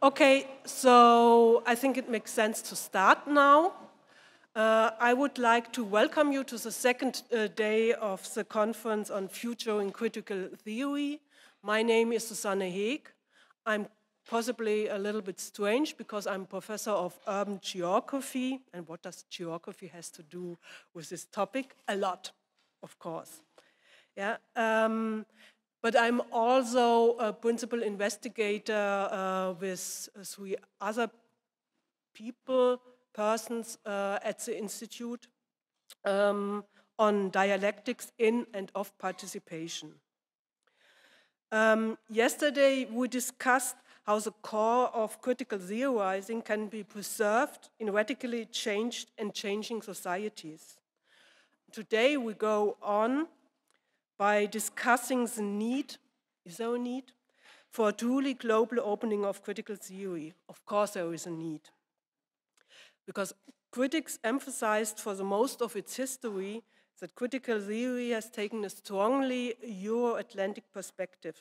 Okay, so I think it makes sense to start now. I would like to welcome you to the second day of the conference on Fututring Critical Theory. My name is Susanne Heeg. I'm possibly a little bit strange because I'm professor of urban geography. And what does geography has to do with this topic? A lot, of course. Yeah. But I'm also a principal investigator with 3 other persons at the Institute on dialectics in and of participation. Yesterday, we discussed how the core of critical theorizing can be preserved in radically changed and changing societies. Today, we go on by discussing the need, is there a need, for a truly global opening of critical theory. Of course there is a need. Because critics emphasized for the most of its history that critical theory has taken a strongly Euro-Atlantic perspective.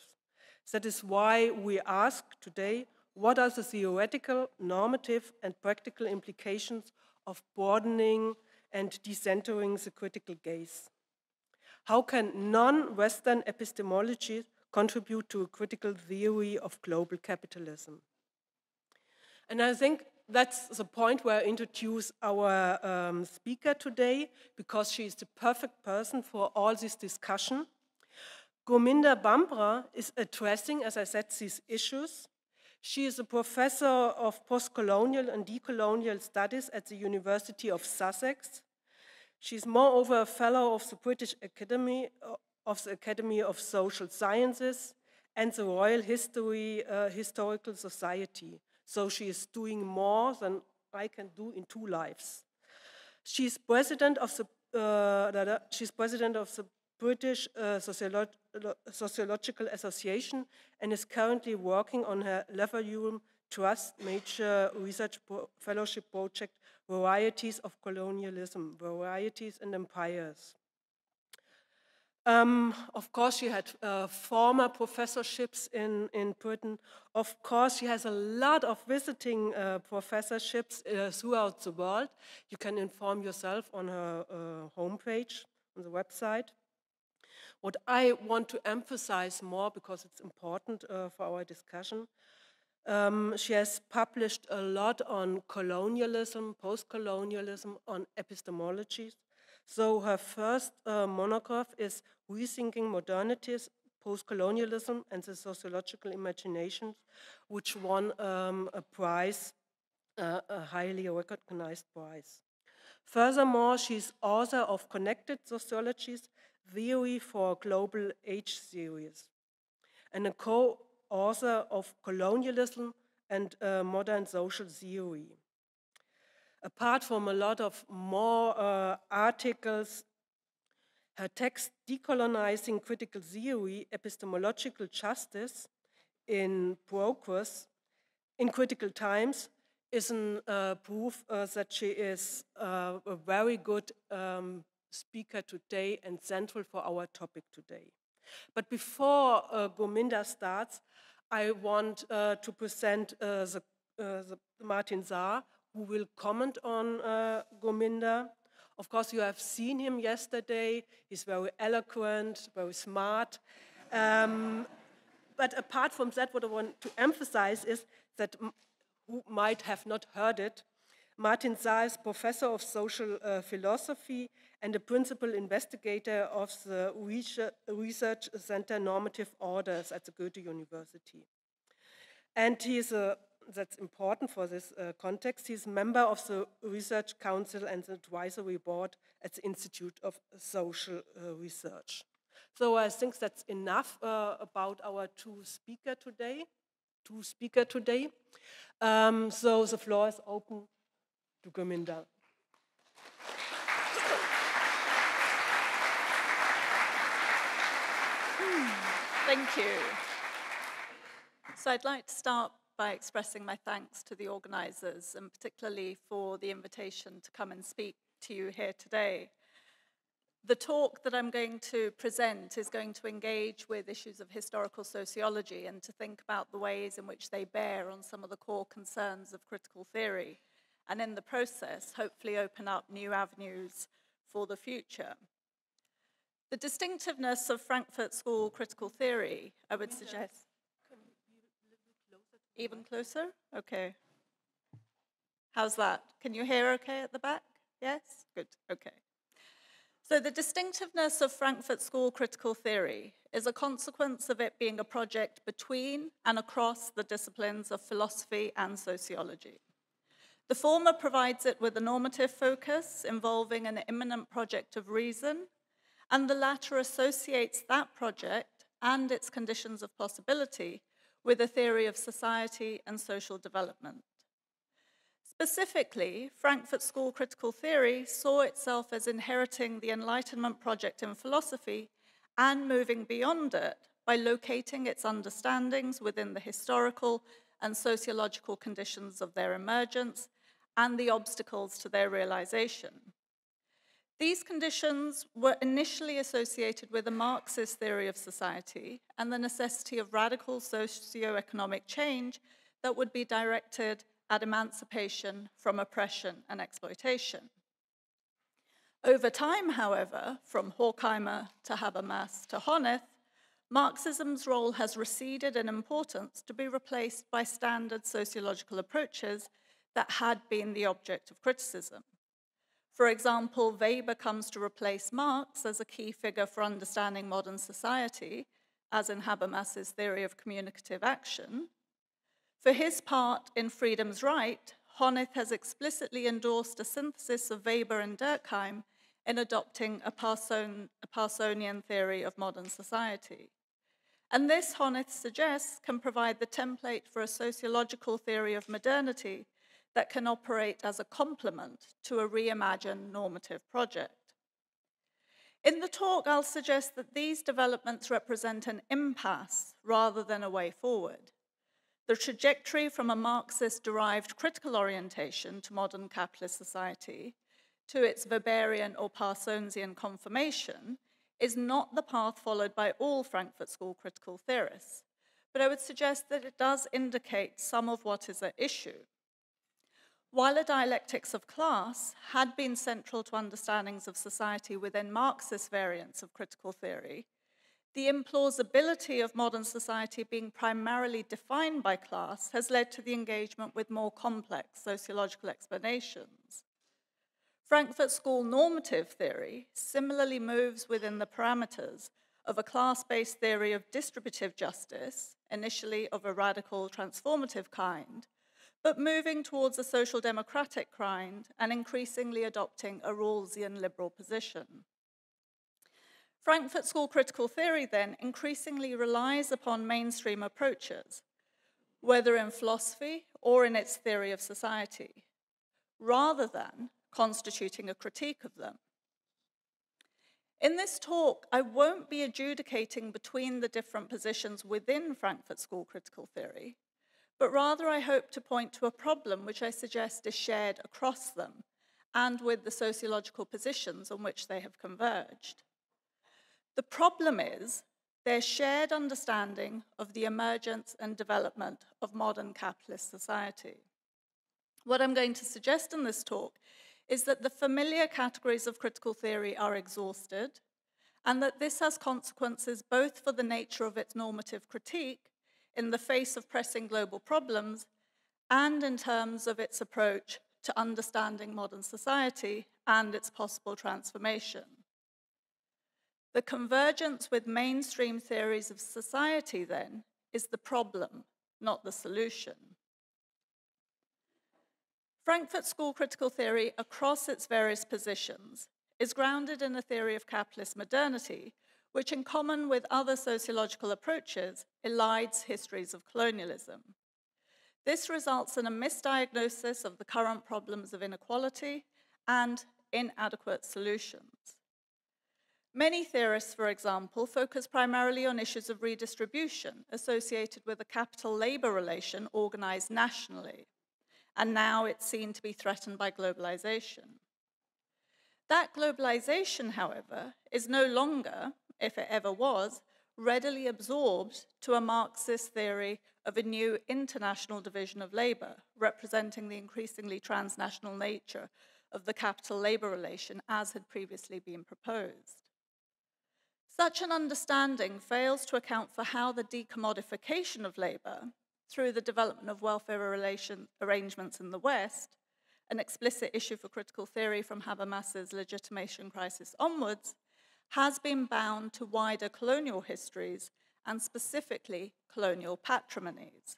That is why we ask today, what are the theoretical, normative, and practical implications of broadening and decentering the critical gaze? How can non-Western epistemology contribute to a critical theory of global capitalism? And I think that's the point where I introduce our speaker today, because she is the perfect person for all this discussion. Gurminder Bhambra is addressing, as I said, these issues. She is a professor of postcolonial and decolonial studies at the University of Sussex. She's moreover a fellow of the British Academy of Social Sciences and the Royal Historical Society. So she is doing more than I can do in 2 lives. She's president of the British Sociological Association and is currently working on her Leverhulme Trust major research fellowship project, Varieties of Colonialism, Varieties and Empires. Of course, she had former professorships in Britain. Of course, she has a lot of visiting professorships throughout the world. You can inform yourself on her homepage, on the website. What I want to emphasize more, because it's important for our discussion, she has published a lot on colonialism, post-colonialism, on epistemologies. So her first monograph is Rethinking Modernities, Post-Colonialism and the Sociological Imaginations, which won a prize, a highly recognized prize. Furthermore, she's author of Connected Sociologies, Theory for Global Age series, and a co-author of Colonialism and Modern Social Theory. Apart from a lot of more articles, her text Decolonizing Critical Theory, Epistemological Justice in Progress in Critical Times is a proof that she is a very good speaker today and central for our topic today. But before Gurminder starts, I want to present Martin Saar, who will comment on Gurminder. Of course, you have seen him yesterday. He's very eloquent, very smart. But apart from that, what I want to emphasize is that, who might have not heard it, Martin Saar is professor of social philosophy and a principal investigator of the research center Normative Orders at the Goethe University. And he's that's important for this context. He's a member of the Research Council and the Advisory Board at the Institute of Social Research. So I think that's enough about our two speakers today. So the floor is open to Gurminder. Thank you. So I'd like to start by expressing my thanks to the organisers, and particularly for the invitation to come and speak to you here today. The talk that I'm going to present is going to engage with issues of historical sociology and to think about the ways in which they bear on some of the core concerns of critical theory, and in the process, hopefully open up new avenues for the future. The distinctiveness of Frankfurt School Critical Theory, I would suggest. Even closer? Okay. How's that? Can you hear okay at the back? Yes? Good, okay. So the distinctiveness of Frankfurt School Critical Theory is a consequence of it being a project between and across the disciplines of philosophy and sociology. The former provides it with a normative focus involving an immanent project of reason, and the latter associates that project and its conditions of possibility with a theory of society and social development. Specifically, Frankfurt School Critical Theory saw itself as inheriting the Enlightenment project in philosophy and moving beyond it by locating its understandings within the historical and sociological conditions of their emergence and the obstacles to their realization. These conditions were initially associated with a Marxist theory of society and the necessity of radical socio-economic change that would be directed at emancipation from oppression and exploitation. Over time, however, from Horkheimer to Habermas to Honneth, Marxism's role has receded in importance to be replaced by standard sociological approaches that had been the object of criticism. For example, Weber comes to replace Marx as a key figure for understanding modern society, as in Habermas's theory of communicative action. For his part, in Freedom's Right, Honneth has explicitly endorsed a synthesis of Weber and Durkheim in adopting a Parsonian theory of modern society. And this, Honneth suggests, can provide the template for a sociological theory of modernity that can operate as a complement to a reimagined normative project. In the talk, I'll suggest that these developments represent an impasse rather than a way forward. The trajectory from a Marxist-derived critical orientation to modern capitalist society to its Weberian or Parsonsian confirmation is not the path followed by all Frankfurt School critical theorists, but I would suggest that it does indicate some of what is at issue. While a dialectics of class had been central to understandings of society within Marxist variants of critical theory, the implausibility of modern society being primarily defined by class has led to the engagement with more complex sociological explanations. Frankfurt School normative theory similarly moves within the parameters of a class-based theory of distributive justice, initially of a radical transformative kind, but moving towards a social democratic kind and increasingly adopting a Rawlsian liberal position. Frankfurt School critical theory then increasingly relies upon mainstream approaches, whether in philosophy or in its theory of society, rather than constituting a critique of them. In this talk, I won't be adjudicating between the different positions within Frankfurt School critical theory, but rather I hope to point to a problem which I suggest is shared across them and with the sociological positions on which they have converged. The problem is their shared understanding of the emergence and development of modern capitalist society. What I'm going to suggest in this talk is that the familiar categories of critical theory are exhausted, and that this has consequences both for the nature of its normative critique in the face of pressing global problems and in terms of its approach to understanding modern society and its possible transformation. The convergence with mainstream theories of society, then, is the problem, not the solution. Frankfurt School critical theory, across its various positions, is grounded in a theory of capitalist modernity, which, in common with other sociological approaches, elides histories of colonialism. This results in a misdiagnosis of the current problems of inequality and inadequate solutions. Many theorists, for example, focus primarily on issues of redistribution associated with a capital-labor relation organized nationally, and now it's seen to be threatened by globalization. That globalization, however, is no longer, if it ever was, readily absorbed to a Marxist theory of a new international division of labor, representing the increasingly transnational nature of the capital-labor relation as had previously been proposed. Such an understanding fails to account for how the decommodification of labor, through the development of welfare arrangements in the West, an explicit issue for critical theory from Habermas's legitimation crisis onwards, has been bound to wider colonial histories and specifically colonial patrimonies.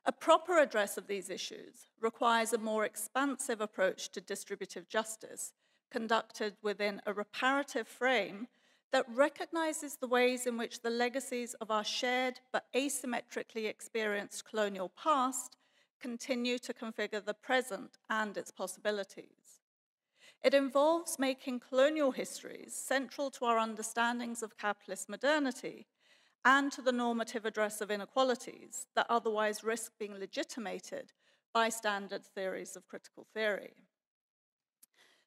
A proper address of these issues requires a more expansive approach to distributive justice, conducted within a reparative frame that recognizes the ways in which the legacies of our shared but asymmetrically experienced colonial past continue to configure the present and its possibilities. It involves making colonial histories central to our understandings of capitalist modernity and to the normative address of inequalities that otherwise risk being legitimated by standard theories of critical theory.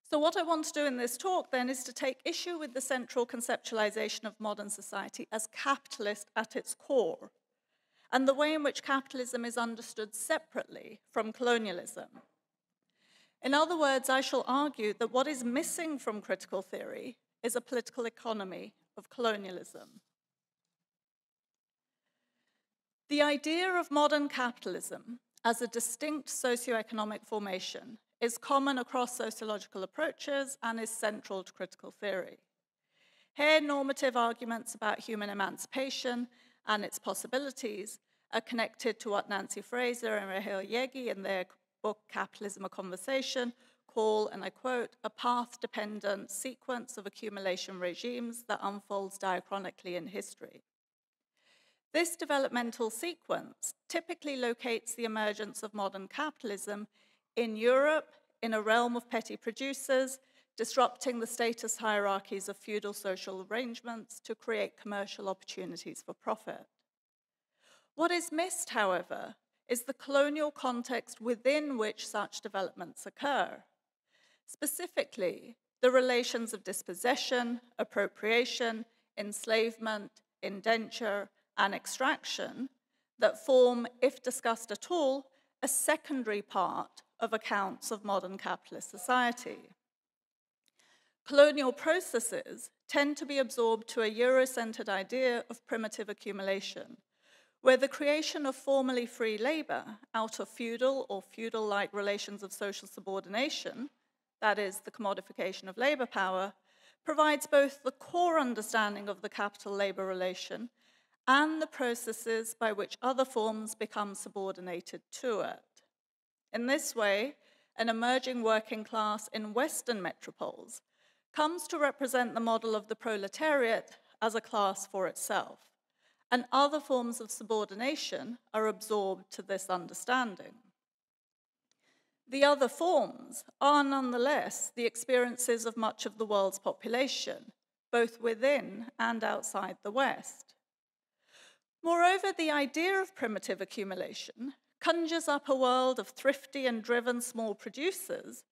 So what I want to do in this talk then is to take issue with the central conceptualization of modern society as capitalist at its core, and the way in which capitalism is understood separately from colonialism. In other words, I shall argue that what is missing from critical theory is a political economy of colonialism. The idea of modern capitalism as a distinct socioeconomic formation is common across sociological approaches and is central to critical theory. Here, normative arguments about human emancipation and its possibilities are connected to what Nancy Fraser and Rahel Yegi in their book Capitalism, A Conversation call, and I quote, a path-dependent sequence of accumulation regimes that unfolds diachronically in history. This developmental sequence typically locates the emergence of modern capitalism in Europe in a realm of petty producers, disrupting the status hierarchies of feudal social arrangements to create commercial opportunities for profit. What is missed, however, is the colonial context within which such developments occur. Specifically, the relations of dispossession, appropriation, enslavement, indenture, and extraction that form, if discussed at all, a secondary part of accounts of modern capitalist society. Colonial processes tend to be absorbed to a Euro-centered idea of primitive accumulation, where the creation of formerly free labor out of feudal or feudal-like relations of social subordination, that is, the commodification of labor power, provides both the core understanding of the capital-labor relation and the processes by which other forms become subordinated to it. In this way, an emerging working class in Western metropoles comes to represent the model of the proletariat as a class for itself, and other forms of subordination are absorbed to this understanding. The other forms are nonetheless the experiences of much of the world's population, both within and outside the West. Moreover, the idea of primitive accumulation conjures up a world of thrifty and driven small producers,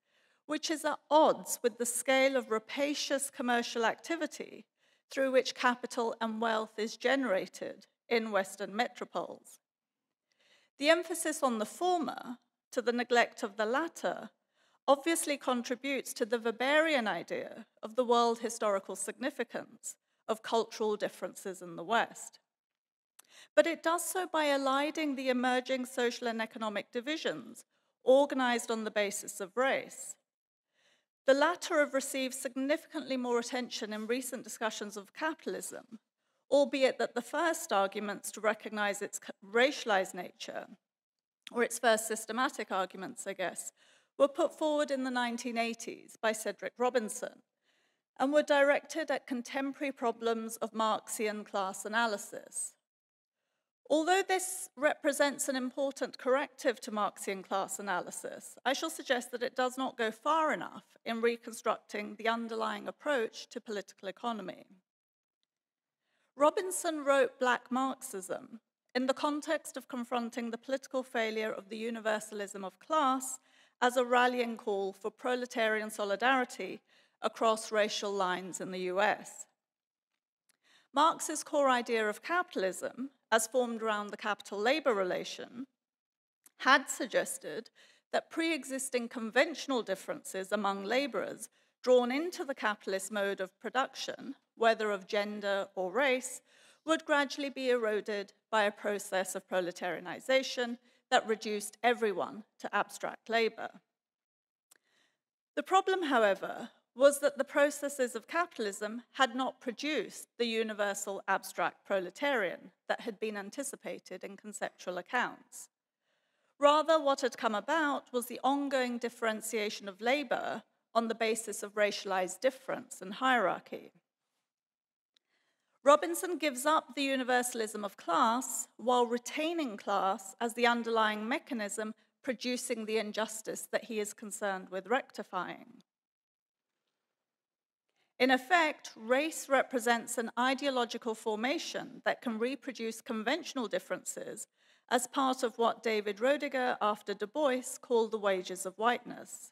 which is at odds with the scale of rapacious commercial activity through which capital and wealth is generated in Western metropoles. The emphasis on the former to the neglect of the latter obviously contributes to the Weberian idea of the world historical significance of cultural differences in the West. But it does so by eliding the emerging social and economic divisions organized on the basis of race. The latter have received significantly more attention in recent discussions of capitalism, albeit that the first arguments to recognize its racialized nature, or its first systematic arguments, I guess, were put forward in the 1980s by Cedric Robinson and were directed at contemporary problems of Marxian class analysis. Although this represents an important corrective to Marxian class analysis, I shall suggest that it does not go far enough in reconstructing the underlying approach to political economy. Robinson wrote Black Marxism in the context of confronting the political failure of the universalism of class as a rallying call for proletarian solidarity across racial lines in the US. Marx's core idea of capitalism, as formed around the capital-labor relation, had suggested that pre-existing conventional differences among laborers drawn into the capitalist mode of production, whether of gender or race, would gradually be eroded by a process of proletarianization that reduced everyone to abstract labor. The problem, however, was that the processes of capitalism had not produced the universal abstract proletarian that had been anticipated in conceptual accounts. Rather, what had come about was the ongoing differentiation of labor on the basis of racialized difference and hierarchy. Robinson gives up the universalism of class while retaining class as the underlying mechanism producing the injustice that he is concerned with rectifying. In effect, race represents an ideological formation that can reproduce conventional differences as part of what David Roediger, after Du Bois, called the wages of whiteness.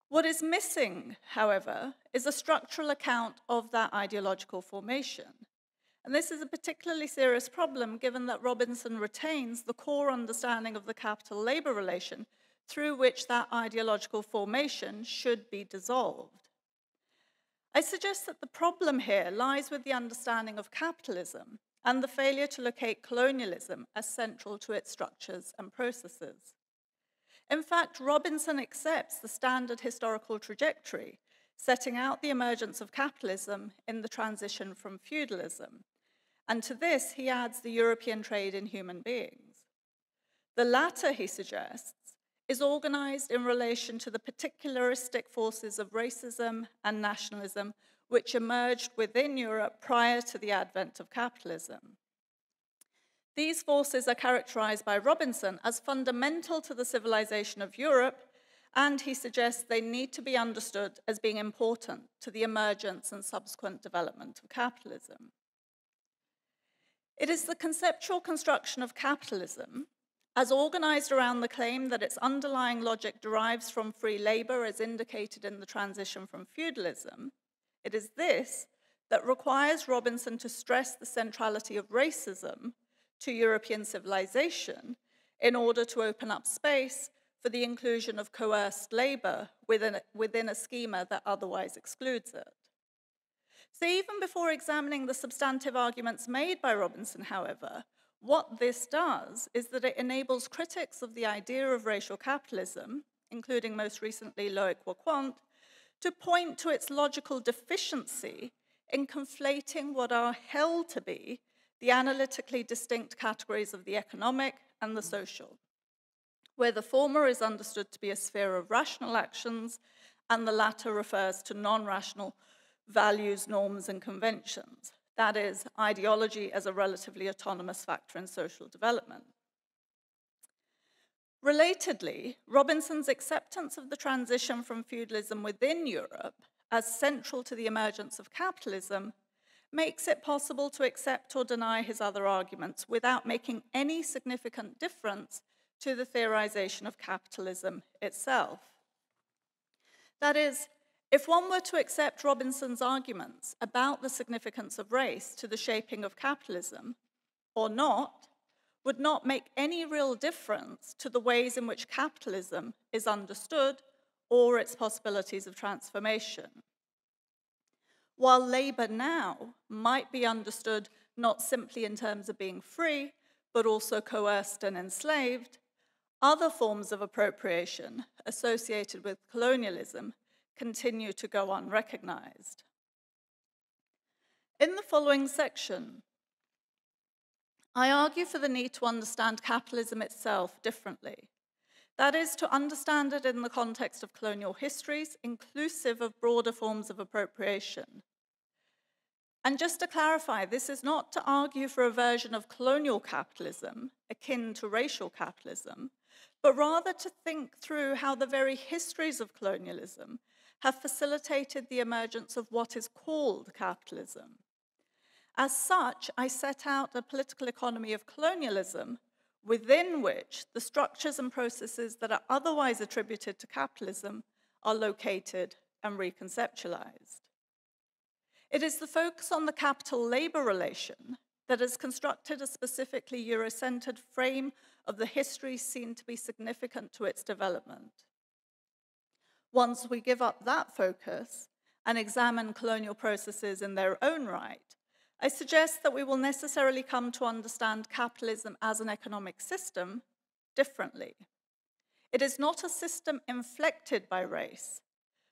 What is missing, however, is a structural account of that ideological formation. And this is a particularly serious problem given that Robinson retains the core understanding of the capital-labor relation through which that ideological formation should be dissolved. I suggest that the problem here lies with the understanding of capitalism and the failure to locate colonialism as central to its structures and processes. In fact, Robinson accepts the standard historical trajectory, setting out the emergence of capitalism in the transition from feudalism. And to this, he adds the European trade in human beings. The latter, he suggests, is organized in relation to the particularistic forces of racism and nationalism which emerged within Europe prior to the advent of capitalism. These forces are characterized by Robinson as fundamental to the civilization of Europe, and he suggests they need to be understood as being important to the emergence and subsequent development of capitalism. It is the conceptual construction of capitalism, as organized around the claim that its underlying logic derives from free labor as indicated in the transition from feudalism, it is this that requires Robinson to stress the centrality of racism to European civilization in order to open up space for the inclusion of coerced labor within a schema that otherwise excludes it. So even before examining the substantive arguments made by Robinson, however, what this does is that it enables critics of the idea of racial capitalism, including most recently Loic Wacquant, to point to its logical deficiency in conflating what are held to be the analytically distinct categories of the economic and the social, where the former is understood to be a sphere of rational actions and the latter refers to non-rational values, norms, and conventions. That is, ideology as a relatively autonomous factor in social development. Relatedly, Robinson's acceptance of the transition from feudalism within Europe as central to the emergence of capitalism makes it possible to accept or deny his other arguments without making any significant difference to the theorization of capitalism itself. That is, if one were to accept Robinson's arguments about the significance of race to the shaping of capitalism, or not, would not make any real difference to the ways in which capitalism is understood or its possibilities of transformation. While labor now might be understood not simply in terms of being free, but also coerced and enslaved, other forms of appropriation associated with colonialism continue to go unrecognized. In the following section, I argue for the need to understand capitalism itself differently. That is, to understand it in the context of colonial histories, inclusive of broader forms of appropriation. And just to clarify, this is not to argue for a version of colonial capitalism akin to racial capitalism, but rather to think through how the very histories of colonialism have facilitated the emergence of what is called capitalism. As such, I set out a political economy of colonialism within which the structures and processes that are otherwise attributed to capitalism are located and reconceptualized. It is the focus on the capital-labor relation that has constructed a specifically Euro-centered frame of the history seen to be significant to its development. Once we give up that focus and examine colonial processes in their own right, I suggest that we will necessarily come to understand capitalism as an economic system differently. It is not a system inflected by race,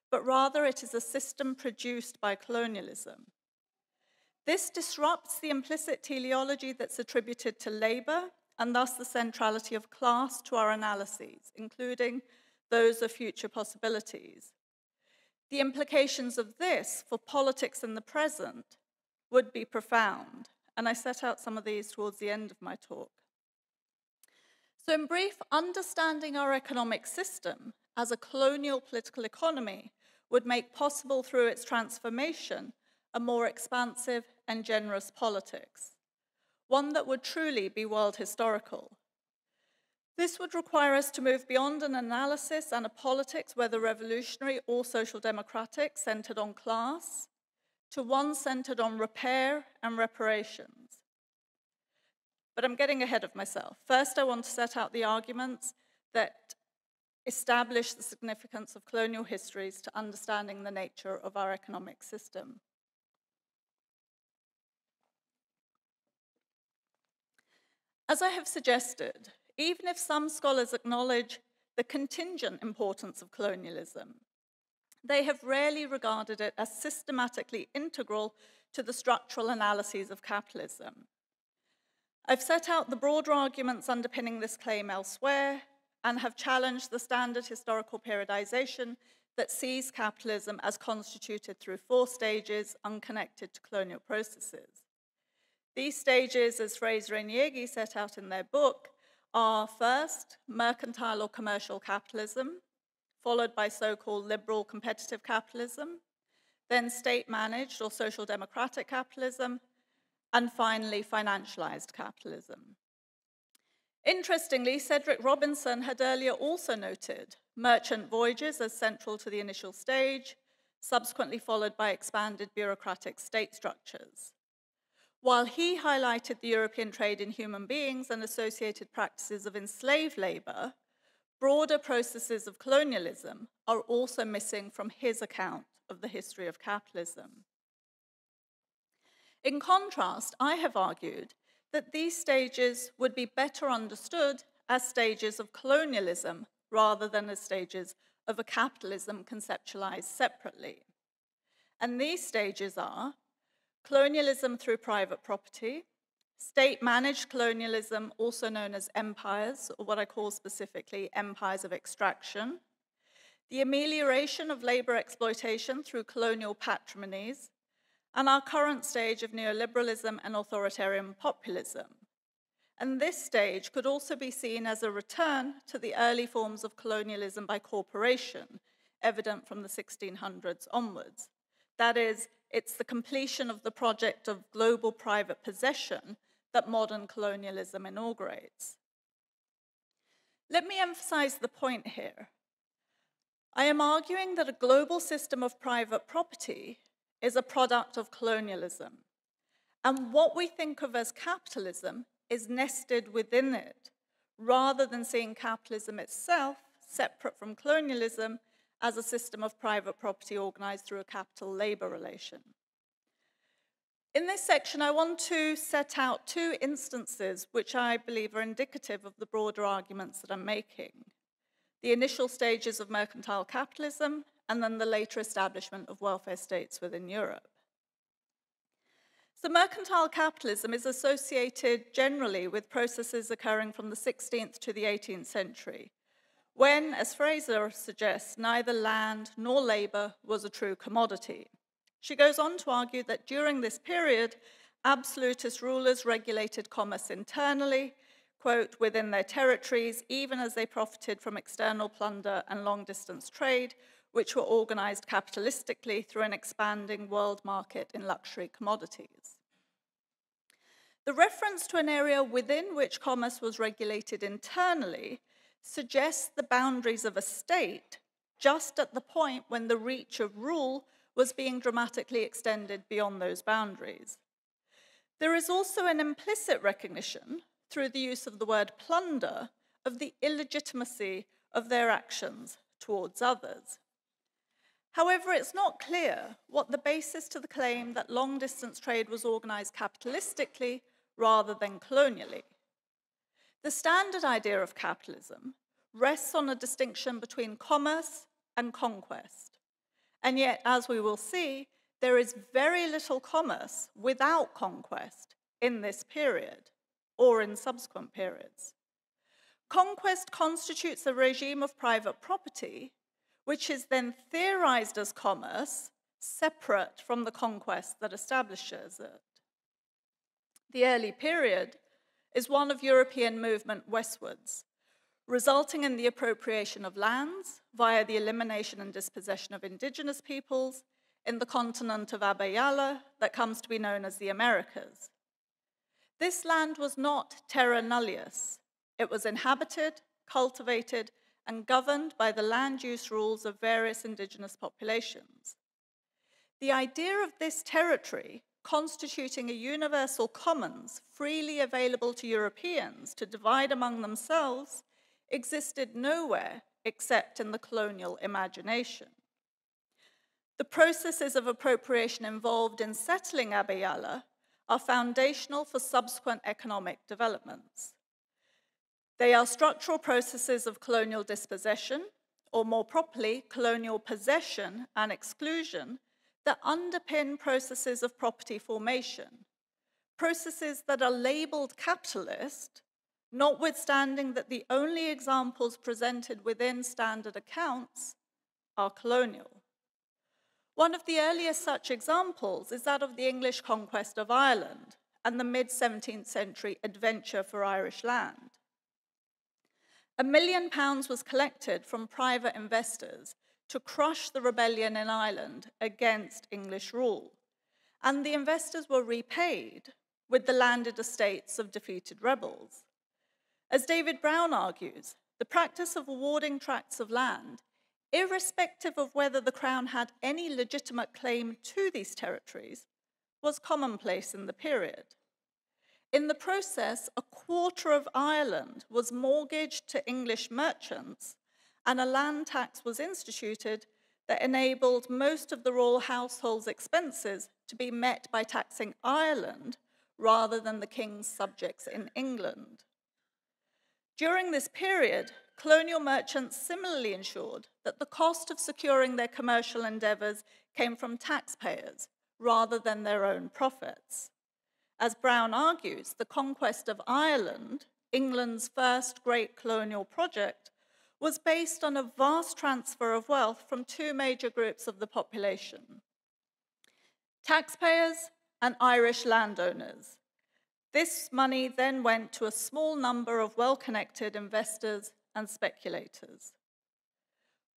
but rather it is a system produced by colonialism. This disrupts the implicit teleology that's attributed to labor, and thus the centrality of class to our analyses, including those of future possibilities. The implications of this for politics in the present would be profound, and I set out some of these towards the end of my talk. So in brief, understanding our economic system as a colonial political economy would make possible through its transformation a more expansive and generous politics, one that would truly be world historical. This would require us to move beyond an analysis and a politics, whether revolutionary or social democratic, centered on class, to one centered on repair and reparations. But I'm getting ahead of myself. First, I want to set out the arguments that establish the significance of colonial histories to understanding the nature of our economic system. As I have suggested, even if some scholars acknowledge the contingent importance of colonialism, they have rarely regarded it as systematically integral to the structural analyses of capitalism. I've set out the broader arguments underpinning this claim elsewhere and have challenged the standard historical periodization that sees capitalism as constituted through 4 stages unconnected to colonial processes. These stages, as Fraser and Yegi set out in their book, are first, mercantile or commercial capitalism, followed by so-called liberal competitive capitalism, then state-managed or social democratic capitalism, and finally, financialized capitalism. Interestingly, Cedric Robinson had earlier also noted merchant voyages as central to the initial stage, subsequently followed by expanded bureaucratic state structures. While he highlighted the European trade in human beings and associated practices of enslaved labor, broader processes of colonialism are also missing from his account of the history of capitalism. In contrast, I have argued that these stages would be better understood as stages of colonialism rather than as stages of a capitalism conceptualized separately. And these stages are colonialism through private property, state-managed colonialism, also known as empires, or what I call specifically empires of extraction, the amelioration of labor exploitation through colonial patrimonies, and our current stage of neoliberalism and authoritarian populism. And this stage could also be seen as a return to the early forms of colonialism by corporation, evident from the 1600s onwards. That is, it's the completion of the project of global private possession that modern colonialism inaugurates. Let me emphasize the point here. I am arguing that a global system of private property is a product of colonialism, and what we think of as capitalism is nested within it, rather than seeing capitalism itself separate from colonialism as a system of private property organized through a capital-labor relation. In this section, I want to set out 2 instances which I believe are indicative of the broader arguments that I'm making: the initial stages of mercantile capitalism, and then the later establishment of welfare states within Europe. So mercantile capitalism is associated generally with processes occurring from the 16th to the 18th century, when, as Fraser suggests, neither land nor labor was a true commodity. She goes on to argue that during this period, absolutist rulers regulated commerce internally, quote, within their territories, even as they profited from external plunder and long-distance trade, which were organized capitalistically through an expanding world market in luxury commodities. The reference to an area within which commerce was regulated internally suggests the boundaries of a state just at the point when the reach of rule was being dramatically extended beyond those boundaries. There is also an implicit recognition, through the use of the word plunder, of the illegitimacy of their actions towards others. However, it's not clear what the basis to the claim that long-distance trade was organized capitalistically rather than colonially. The standard idea of capitalism rests on a distinction between commerce and conquest. And yet, as we will see, there is very little commerce without conquest in this period or in subsequent periods. Conquest constitutes a regime of private property, which is then theorized as commerce, separate from the conquest that establishes it. The early period is one of European movement westwards, resulting in the appropriation of lands via the elimination and dispossession of indigenous peoples in the continent of Abba Yala that comes to be known as the Americas. This land was not terra nullius. It was inhabited, cultivated, and governed by the land use rules of various indigenous populations. The idea of this territory constituting a universal commons freely available to Europeans to divide among themselves existed nowhere except in the colonial imagination. The processes of appropriation involved in settling Abba Yala are foundational for subsequent economic developments. They are structural processes of colonial dispossession, or more properly, colonial possession and exclusion, that underpin processes of property formation, processes that are labeled capitalist, notwithstanding that the only examples presented within standard accounts are colonial. One of the earliest such examples is that of the English conquest of Ireland and the mid-17th century adventure for Irish land. £1 million was collected from private investors to crush the rebellion in Ireland against English rule, and the investors were repaid with the landed estates of defeated rebels. As David Brown argues, the practice of awarding tracts of land, irrespective of whether the Crown had any legitimate claim to these territories, was commonplace in the period. In the process, a quarter of Ireland was mortgaged to English merchants, and a land tax was instituted that enabled most of the royal household's expenses to be met by taxing Ireland rather than the king's subjects in England. During this period, colonial merchants similarly ensured that the cost of securing their commercial endeavors came from taxpayers rather than their own profits. As Brown argues, the conquest of Ireland, England's first great colonial project, was based on a vast transfer of wealth from two major groups of the population: taxpayers and Irish landowners. This money then went to a small number of well-connected investors and speculators.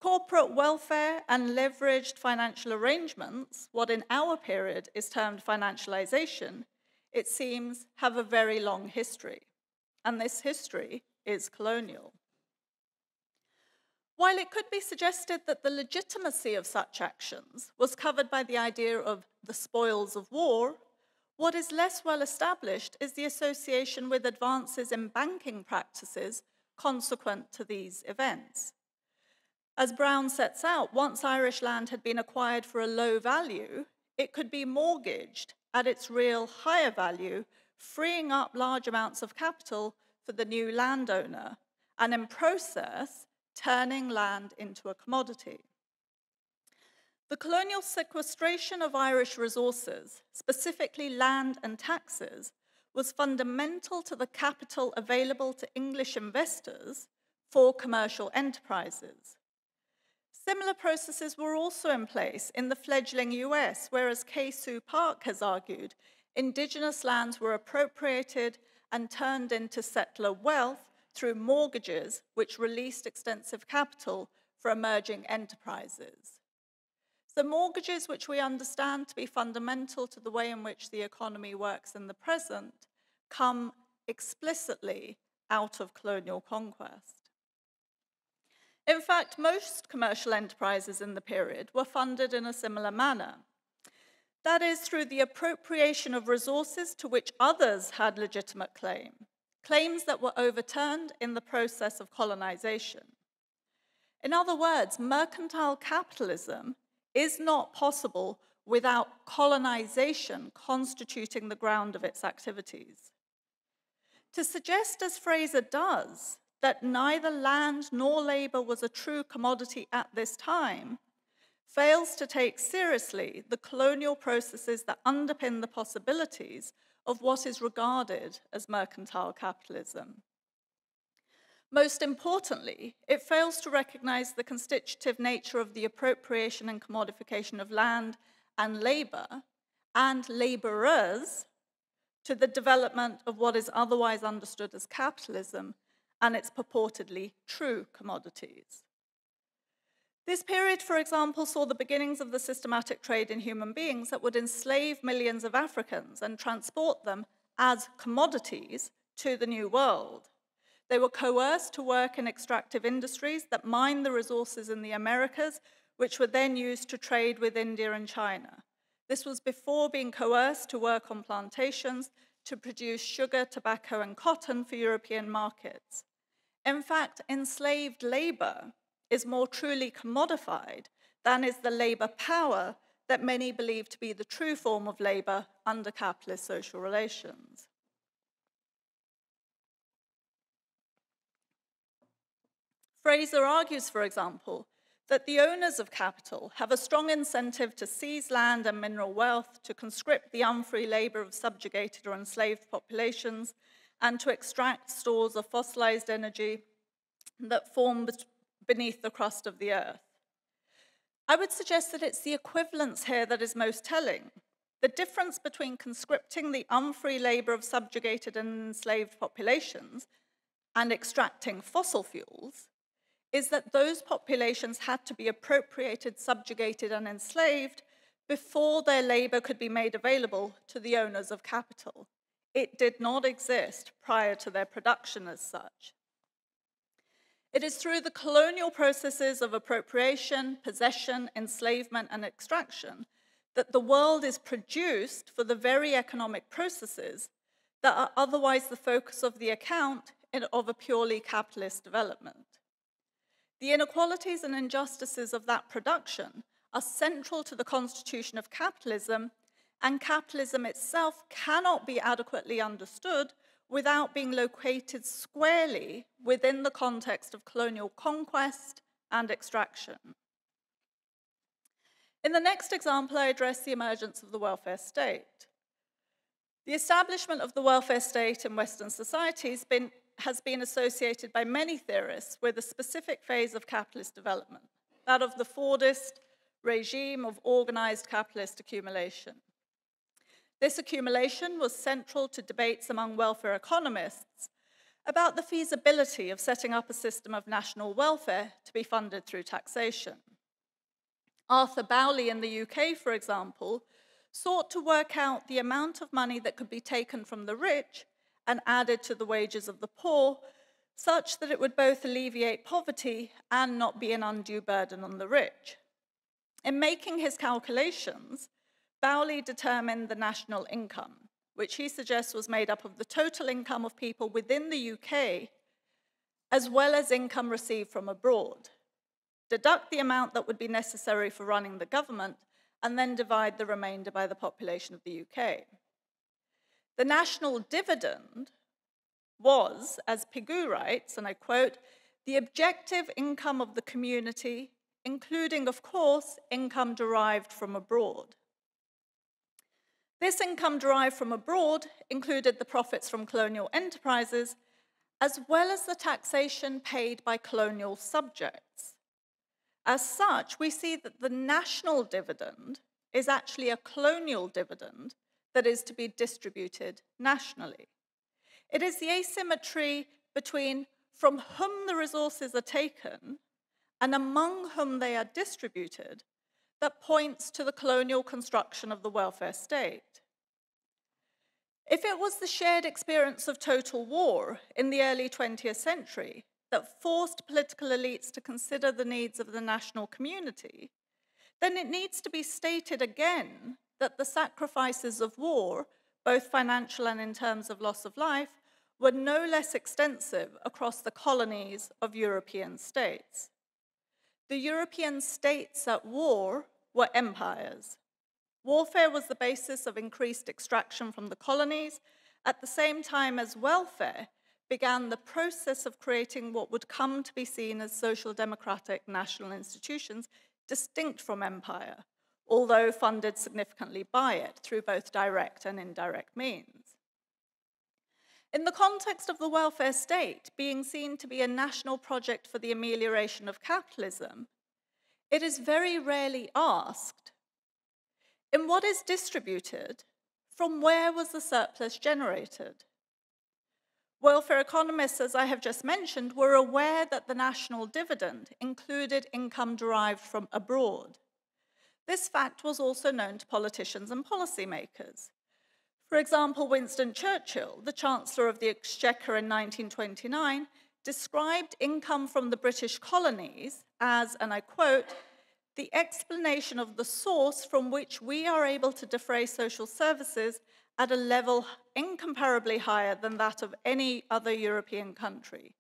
Corporate welfare and leveraged financial arrangements, what in our period is termed financialization, it seems, have a very long history, and this history is colonial. While it could be suggested that the legitimacy of such actions was covered by the idea of the spoils of war, what is less well established is the association with advances in banking practices consequent to these events. As Brown sets out, once Irish land had been acquired for a low value, it could be mortgaged at its real higher value, freeing up large amounts of capital for the new landowner, and in process, turning land into a commodity. The colonial sequestration of Irish resources, specifically land and taxes, was fundamental to the capital available to English investors for commercial enterprises. Similar processes were also in place in the fledgling US, where, as K. Park has argued, indigenous lands were appropriated and turned into settler wealth through mortgages, which released extensive capital for emerging enterprises. So mortgages, which we understand to be fundamental to the way in which the economy works in the present, come explicitly out of colonial conquest. In fact, most commercial enterprises in the period were funded in a similar manner. That is, through the appropriation of resources to which others had legitimate claims that were overturned in the process of colonization. In other words, mercantile capitalism is not possible without colonization constituting the ground of its activities. To suggest, as Fraser does, that neither land nor labor was a true commodity at this time fails to take seriously the colonial processes that underpin the possibilities of what is regarded as mercantile capitalism. Most importantly, it fails to recognize the constitutive nature of the appropriation and commodification of land and labor and laborers to the development of what is otherwise understood as capitalism and its purportedly true commodities. This period, for example, saw the beginnings of the systematic trade in human beings that would enslave millions of Africans and transport them as commodities to the New World. They were coerced to work in extractive industries that mined the resources in the Americas, which were then used to trade with India and China. This was before being coerced to work on plantations to produce sugar, tobacco, and cotton for European markets. In fact, enslaved labor is more truly commodified than is the labor power that many believe to be the true form of labor under capitalist social relations. Fraser argues, for example, that the owners of capital have a strong incentive to seize land and mineral wealth, to conscript the unfree labor of subjugated or enslaved populations, and to extract stores of fossilized energy that form beneath the crust of the earth. I would suggest that it's the equivalence here that is most telling. The difference between conscripting the unfree labor of subjugated and enslaved populations and extracting fossil fuels is that those populations had to be appropriated, subjugated, and enslaved before their labor could be made available to the owners of capital. It did not exist prior to their production as such. It is through the colonial processes of appropriation, possession, enslavement, and extraction that the world is produced for the very economic processes that are otherwise the focus of the account of a purely capitalist development. The inequalities and injustices of that production are central to the constitution of capitalism, and capitalism itself cannot be adequately understood without being located squarely within the context of colonial conquest and extraction. In the next example, I address the emergence of the welfare state. The establishment of the welfare state in Western societies has been associated by many theorists with a specific phase of capitalist development, that of the Fordist regime of organized capitalist accumulation. This accumulation was central to debates among welfare economists about the feasibility of setting up a system of national welfare to be funded through taxation. Arthur Bowley in the UK, for example, sought to work out the amount of money that could be taken from the rich and added to the wages of the poor, such that it would both alleviate poverty and not be an undue burden on the rich. In making his calculations, Bowley determined the national income, which he suggests was made up of the total income of people within the UK, as well as income received from abroad. Deduct the amount that would be necessary for running the government, and then divide the remainder by the population of the UK. The national dividend was, as Pigou writes, and I quote, the objective income of the community, including, of course, income derived from abroad. This income derived from abroad included the profits from colonial enterprises, as well as the taxation paid by colonial subjects. As such, we see that the national dividend is actually a colonial dividend that is to be distributed nationally. It is the asymmetry between from whom the resources are taken and among whom they are distributed that points to the colonial construction of the welfare state. If it was the shared experience of total war in the early 20th century that forced political elites to consider the needs of the national community, then it needs to be stated again that the sacrifices of war, both financial and in terms of loss of life, were no less extensive across the colonies of European states. The European states at war were empires. Warfare was the basis of increased extraction from the colonies, at the same time as welfare began the process of creating what would come to be seen as social democratic national institutions distinct from empire, although funded significantly by it through both direct and indirect means. In the context of the welfare state being seen to be a national project for the amelioration of capitalism, it is very rarely asked, in what is distributed, from where was the surplus generated? Welfare economists, as I have just mentioned, were aware that the national dividend included income derived from abroad. This fact was also known to politicians and policymakers. For example, Winston Churchill, the Chancellor of the Exchequer in 1929, described income from the British colonies as, and I quote, "the explanation of the source from which we are able to defray social services at a level incomparably higher than that of any other European country.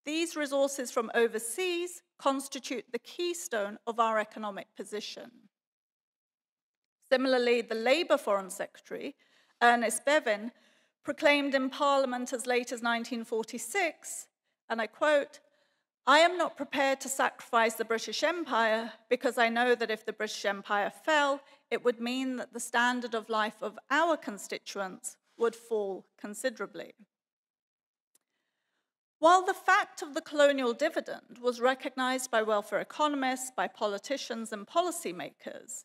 These resources from overseas constitute the keystone of our economic position." Similarly, the Labour Foreign Secretary, Ernest Bevin, proclaimed in Parliament as late as 1946, and I quote, "I am not prepared to sacrifice the British Empire because I know that if the British Empire fell, it would mean that the standard of life of our constituents would fall considerably." While the fact of the colonial dividend was recognized by welfare economists, by politicians and policymakers,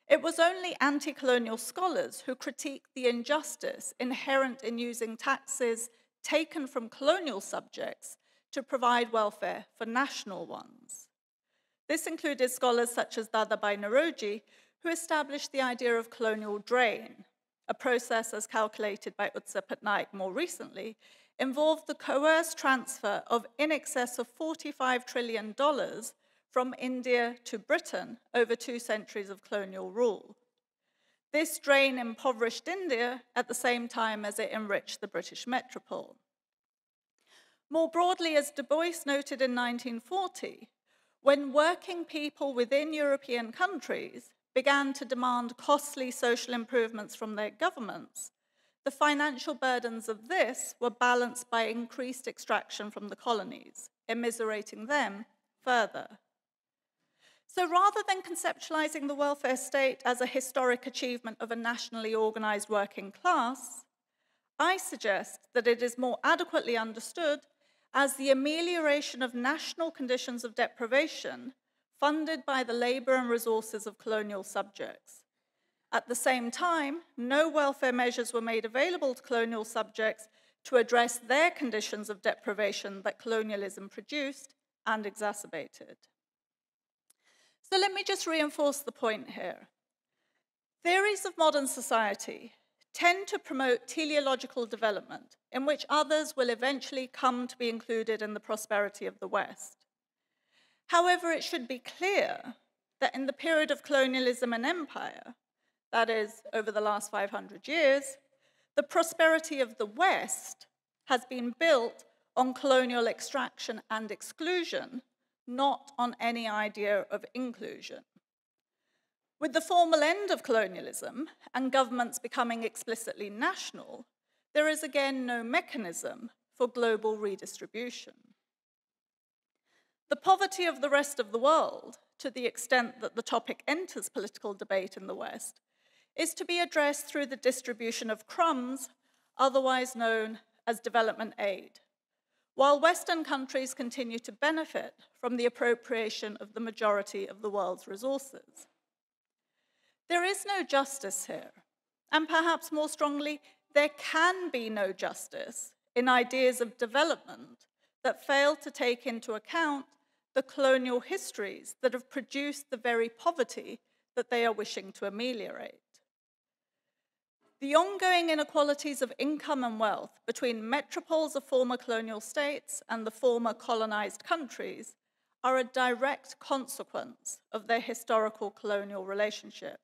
it was only anti-colonial scholars who critiqued the injustice inherent in using taxes taken from colonial subjects to provide welfare for national ones. This included scholars such as Dadabhai Naoroji, who established the idea of colonial drain, a process as calculated by Utsa Patnaik more recently, involved the coerced transfer of in excess of $45 trillion from India to Britain over 2 centuries of colonial rule. This drain impoverished India at the same time as it enriched the British metropole. More broadly, as Du Bois noted in 1940, when working people within European countries began to demand costly social improvements from their governments, the financial burdens of this were balanced by increased extraction from the colonies, immiserating them further. So rather than conceptualizing the welfare state as a historic achievement of a nationally organized working class, I suggest that it is more adequately understood as the amelioration of national conditions of deprivation funded by the labor and resources of colonial subjects. At the same time, no welfare measures were made available to colonial subjects to address their conditions of deprivation that colonialism produced and exacerbated. So let me just reinforce the point here. Theories of modern society tend to promote teleological development in which others will eventually come to be included in the prosperity of the West. However, it should be clear that in the period of colonialism and empire, that is, over the last 500 years, the prosperity of the West has been built on colonial extraction and exclusion, not on any idea of inclusion. With the formal end of colonialism and governments becoming explicitly national, there is again no mechanism for global redistribution. The poverty of the rest of the world, to the extent that the topic enters political debate in the West, is to be addressed through the distribution of crumbs, otherwise known as development aid, while Western countries continue to benefit from the appropriation of the majority of the world's resources. There is no justice here, and perhaps more strongly, there can be no justice in ideas of development that fail to take into account the colonial histories that have produced the very poverty that they are wishing to ameliorate. The ongoing inequalities of income and wealth between metropoles of former colonial states and the former colonized countries are a direct consequence of their historical colonial relationship.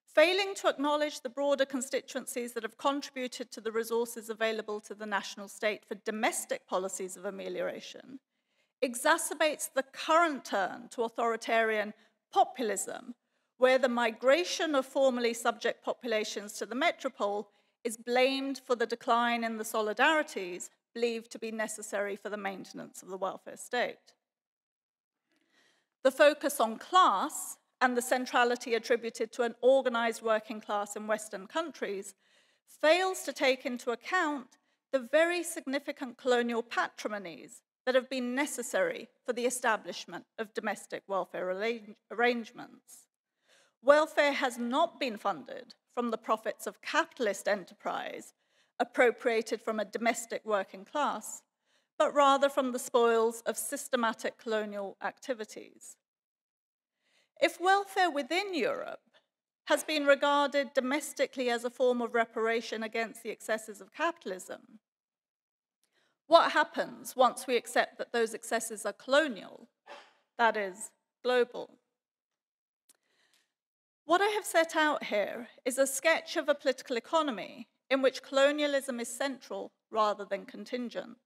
Failing to acknowledge the broader constituencies that have contributed to the resources available to the national state for domestic policies of amelioration exacerbates the current turn to authoritarian populism, where the migration of formerly subject populations to the metropole is blamed for the decline in the solidarities believed to be necessary for the maintenance of the welfare state. The focus on class and the centrality attributed to an organized working class in Western countries fails to take into account the very significant colonial patrimonies that have been necessary for the establishment of domestic welfare arrangements. Welfare has not been funded from the profits of capitalist enterprise appropriated from a domestic working class, but rather from the spoils of systematic colonial activities. If welfare within Europe has been regarded domestically as a form of reparation against the excesses of capitalism, what happens once we accept that those excesses are colonial, that is, global? What I have set out here is a sketch of a political economy in which colonialism is central rather than contingent.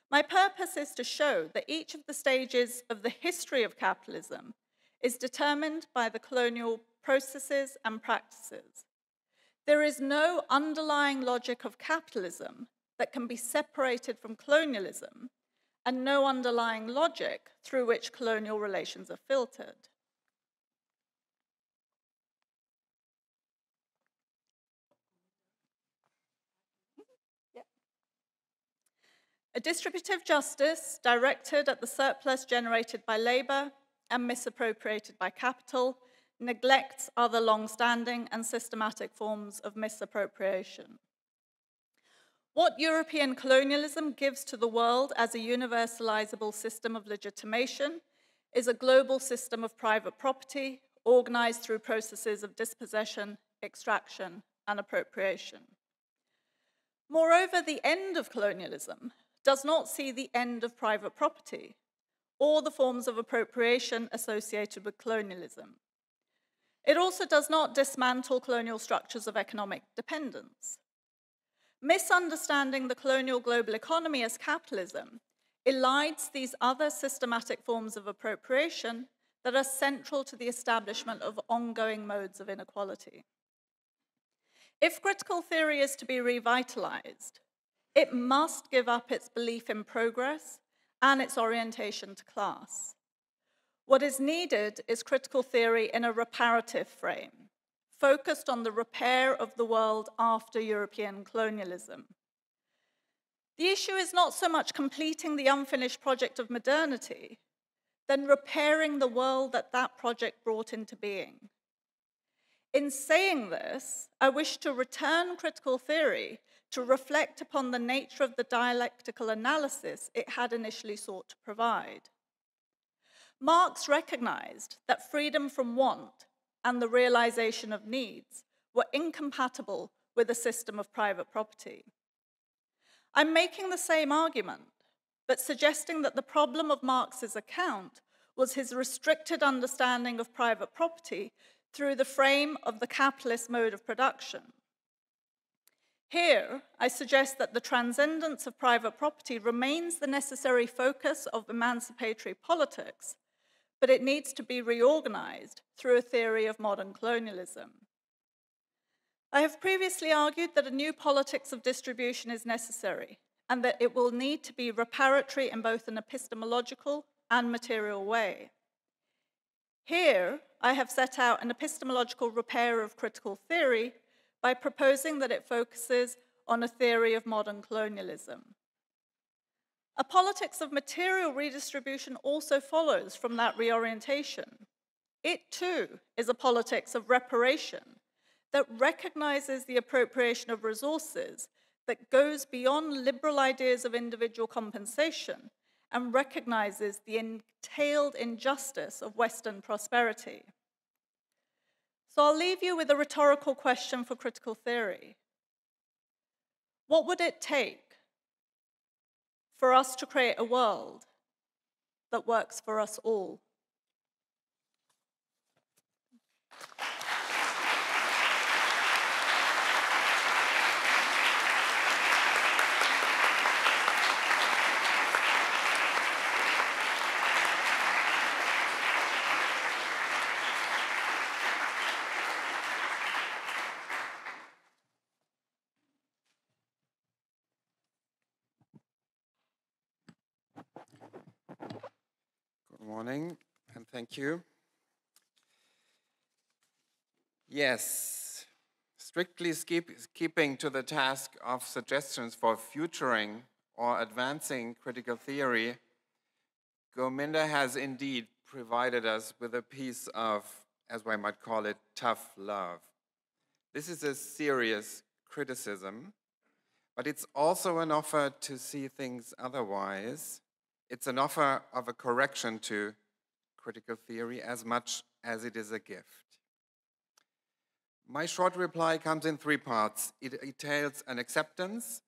My purpose is to show that each of the stages of the history of capitalism is determined by the colonial processes and practices. There is no underlying logic of capitalism that can be separated from colonialism, and no underlying logic through which colonial relations are filtered. A distributive justice directed at the surplus generated by labor and misappropriated by capital neglects other long-standing and systematic forms of misappropriation. What European colonialism gives to the world as a universalizable system of legitimation is a global system of private property organized through processes of dispossession, extraction, and appropriation. Moreover, the end of colonialism does not see the end of private property or the forms of appropriation associated with colonialism. It also does not dismantle colonial structures of economic dependence. Misunderstanding the colonial global economy as capitalism elides these other systematic forms of appropriation that are central to the establishment of ongoing modes of inequality. If critical theory is to be revitalized, it must give up its belief in progress and its orientation to class. What is needed is critical theory in a reparative frame, focused on the repair of the world after European colonialism. The issue is not so much completing the unfinished project of modernity, than repairing the world that that project brought into being. In saying this, I wish to return critical theory to reflect upon the nature of the dialectical analysis it had initially sought to provide. Marx recognized that freedom from want and the realization of needs were incompatible with a system of private property. I'm making the same argument, but suggesting that the problem of Marx's account was his restricted understanding of private property through the frame of the capitalist mode of production. Here, I suggest that the transcendence of private property remains the necessary focus of emancipatory politics, but it needs to be reorganized through a theory of modern colonialism. I have previously argued that a new politics of distribution is necessary, and that it will need to be reparatory in both an epistemological and material way. Here, I have set out an epistemological repair of critical theory by proposing that it focuses on a theory of modern colonialism. A politics of material redistribution also follows from that reorientation. It too is a politics of reparation that recognizes the appropriation of resources that goes beyond liberal ideas of individual compensation and recognizes the entailed injustice of Western prosperity. So I'll leave you with a rhetorical question for critical theory. What would it take for us to create a world that works for us all? Good morning, and thank you. Yes, strictly keeping to the task of suggestions for futuring or advancing critical theory, Gurminder has indeed provided us with a piece of, as I might call it, tough love. This is a serious criticism, but it's also an offer to see things otherwise. It's an offer of a correction to critical theory as much as it is a gift. My short reply comes in three parts. It entails an acceptance,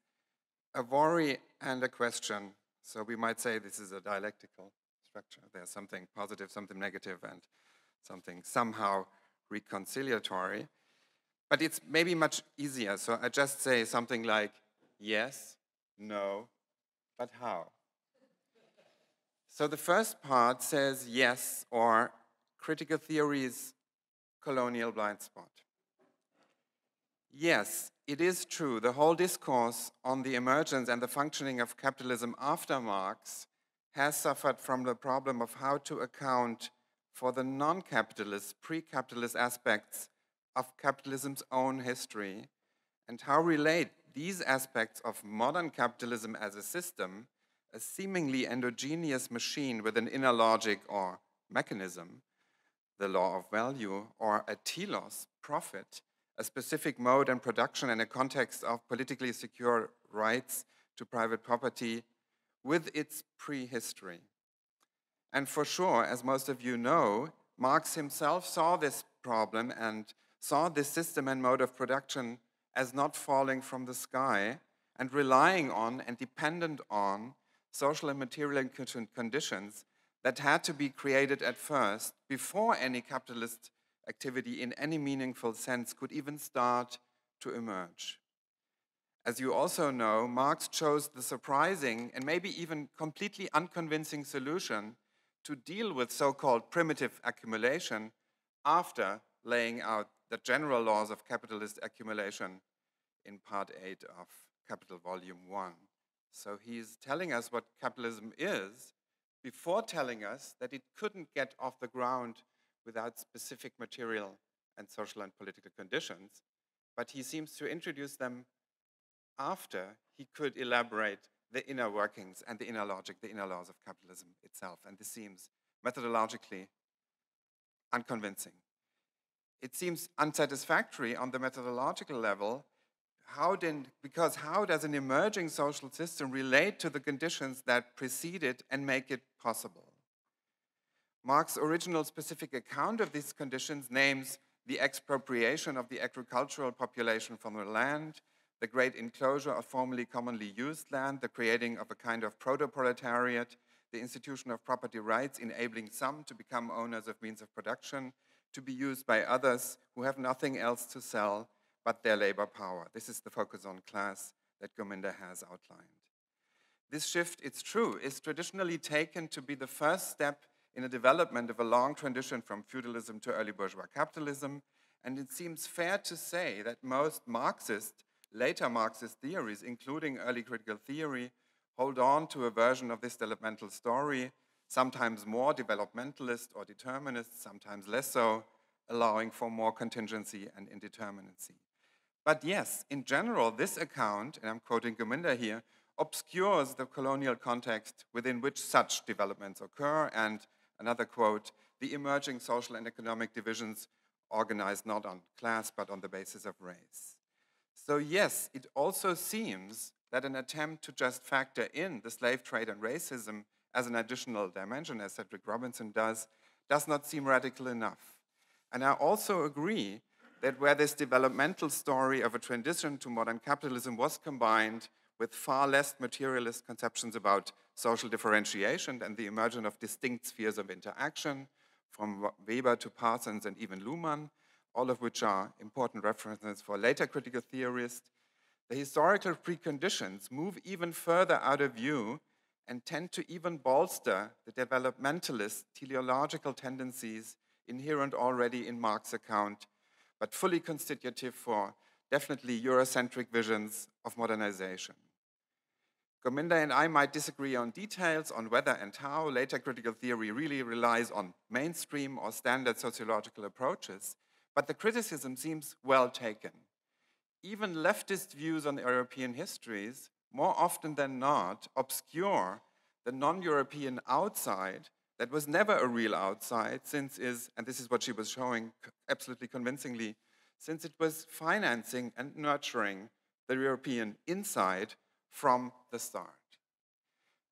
a worry, and a question. So we might say this is a dialectical structure. There's something positive, something negative, and something somehow reconciliatory. But it's maybe much easier. So I just say something like, yes, no, but how? So the first part says yes, or critical theory's colonial blind spot. Yes, it is true. The whole discourse on the emergence and the functioning of capitalism after Marx has suffered from the problem of how to account for the non-capitalist, pre-capitalist aspects of capitalism's own history, and how relate these aspects of modern capitalism as a system, a seemingly endogenous machine with an inner logic or mechanism, the law of value, or a telos, profit, a specific mode and production in a context of politically secure rights to private property, with its prehistory. And for sure, as most of you know, Marx himself saw this problem and saw this system and mode of production as not falling from the sky and relying on and dependent on social and material conditions that had to be created at first before any capitalist activity in any meaningful sense could even start to emerge. As you also know, Marx chose the surprising and maybe even completely unconvincing solution to deal with so-called primitive accumulation after laying out the general laws of capitalist accumulation in part 8 of Capital Volume 1. So he's telling us what capitalism is before telling us that it couldn't get off the ground without specific material and social and political conditions, but he seems to introduce them after he could elaborate the inner workings and the inner logic, the inner laws of capitalism itself. And this seems methodologically unconvincing. It seems unsatisfactory on the methodological level. Because how does an emerging social system relate to the conditions that precede it and make it possible? Marx's original specific account of these conditions names the expropriation of the agricultural population from the land, the great enclosure of formerly commonly used land, the creating of a kind of proto-proletariat, the institution of property rights enabling some to become owners of means of production, to be used by others who have nothing else to sell but their labor power. This is the focus on class that Gurminder has outlined. This shift, it's true, is traditionally taken to be the first step in a development of a long transition from feudalism to early bourgeois capitalism, and it seems fair to say that most later Marxist theories, including early critical theory, hold on to a version of this developmental story, sometimes more developmentalist or determinist, sometimes less so, allowing for more contingency and indeterminacy. But yes, in general, this account, and I'm quoting Gurminder here, obscures the colonial context within which such developments occur, and another quote, the emerging social and economic divisions organized not on class, but on the basis of race. So yes, it also seems that an attempt to just factor in the slave trade and racism as an additional dimension, as Cedric Robinson does not seem radical enough. And I also agree that where this developmental story of a transition to modern capitalism was combined with far less materialist conceptions about social differentiation and the emergence of distinct spheres of interaction, from Weber to Parsons and even Luhmann, all of which are important references for later critical theorists, the historical preconditions move even further out of view and tend to even bolster the developmentalist teleological tendencies inherent already in Marx's account, but fully constitutive for definitely Eurocentric visions of modernization. Gurminder and I might disagree on details on whether and how later critical theory really relies on mainstream or standard sociological approaches, but the criticism seems well taken. Even leftist views on European histories, more often than not, obscure the non-European outside that was never a real outside, since and this is what she was showing absolutely convincingly, since it was financing and nurturing the European inside from the start.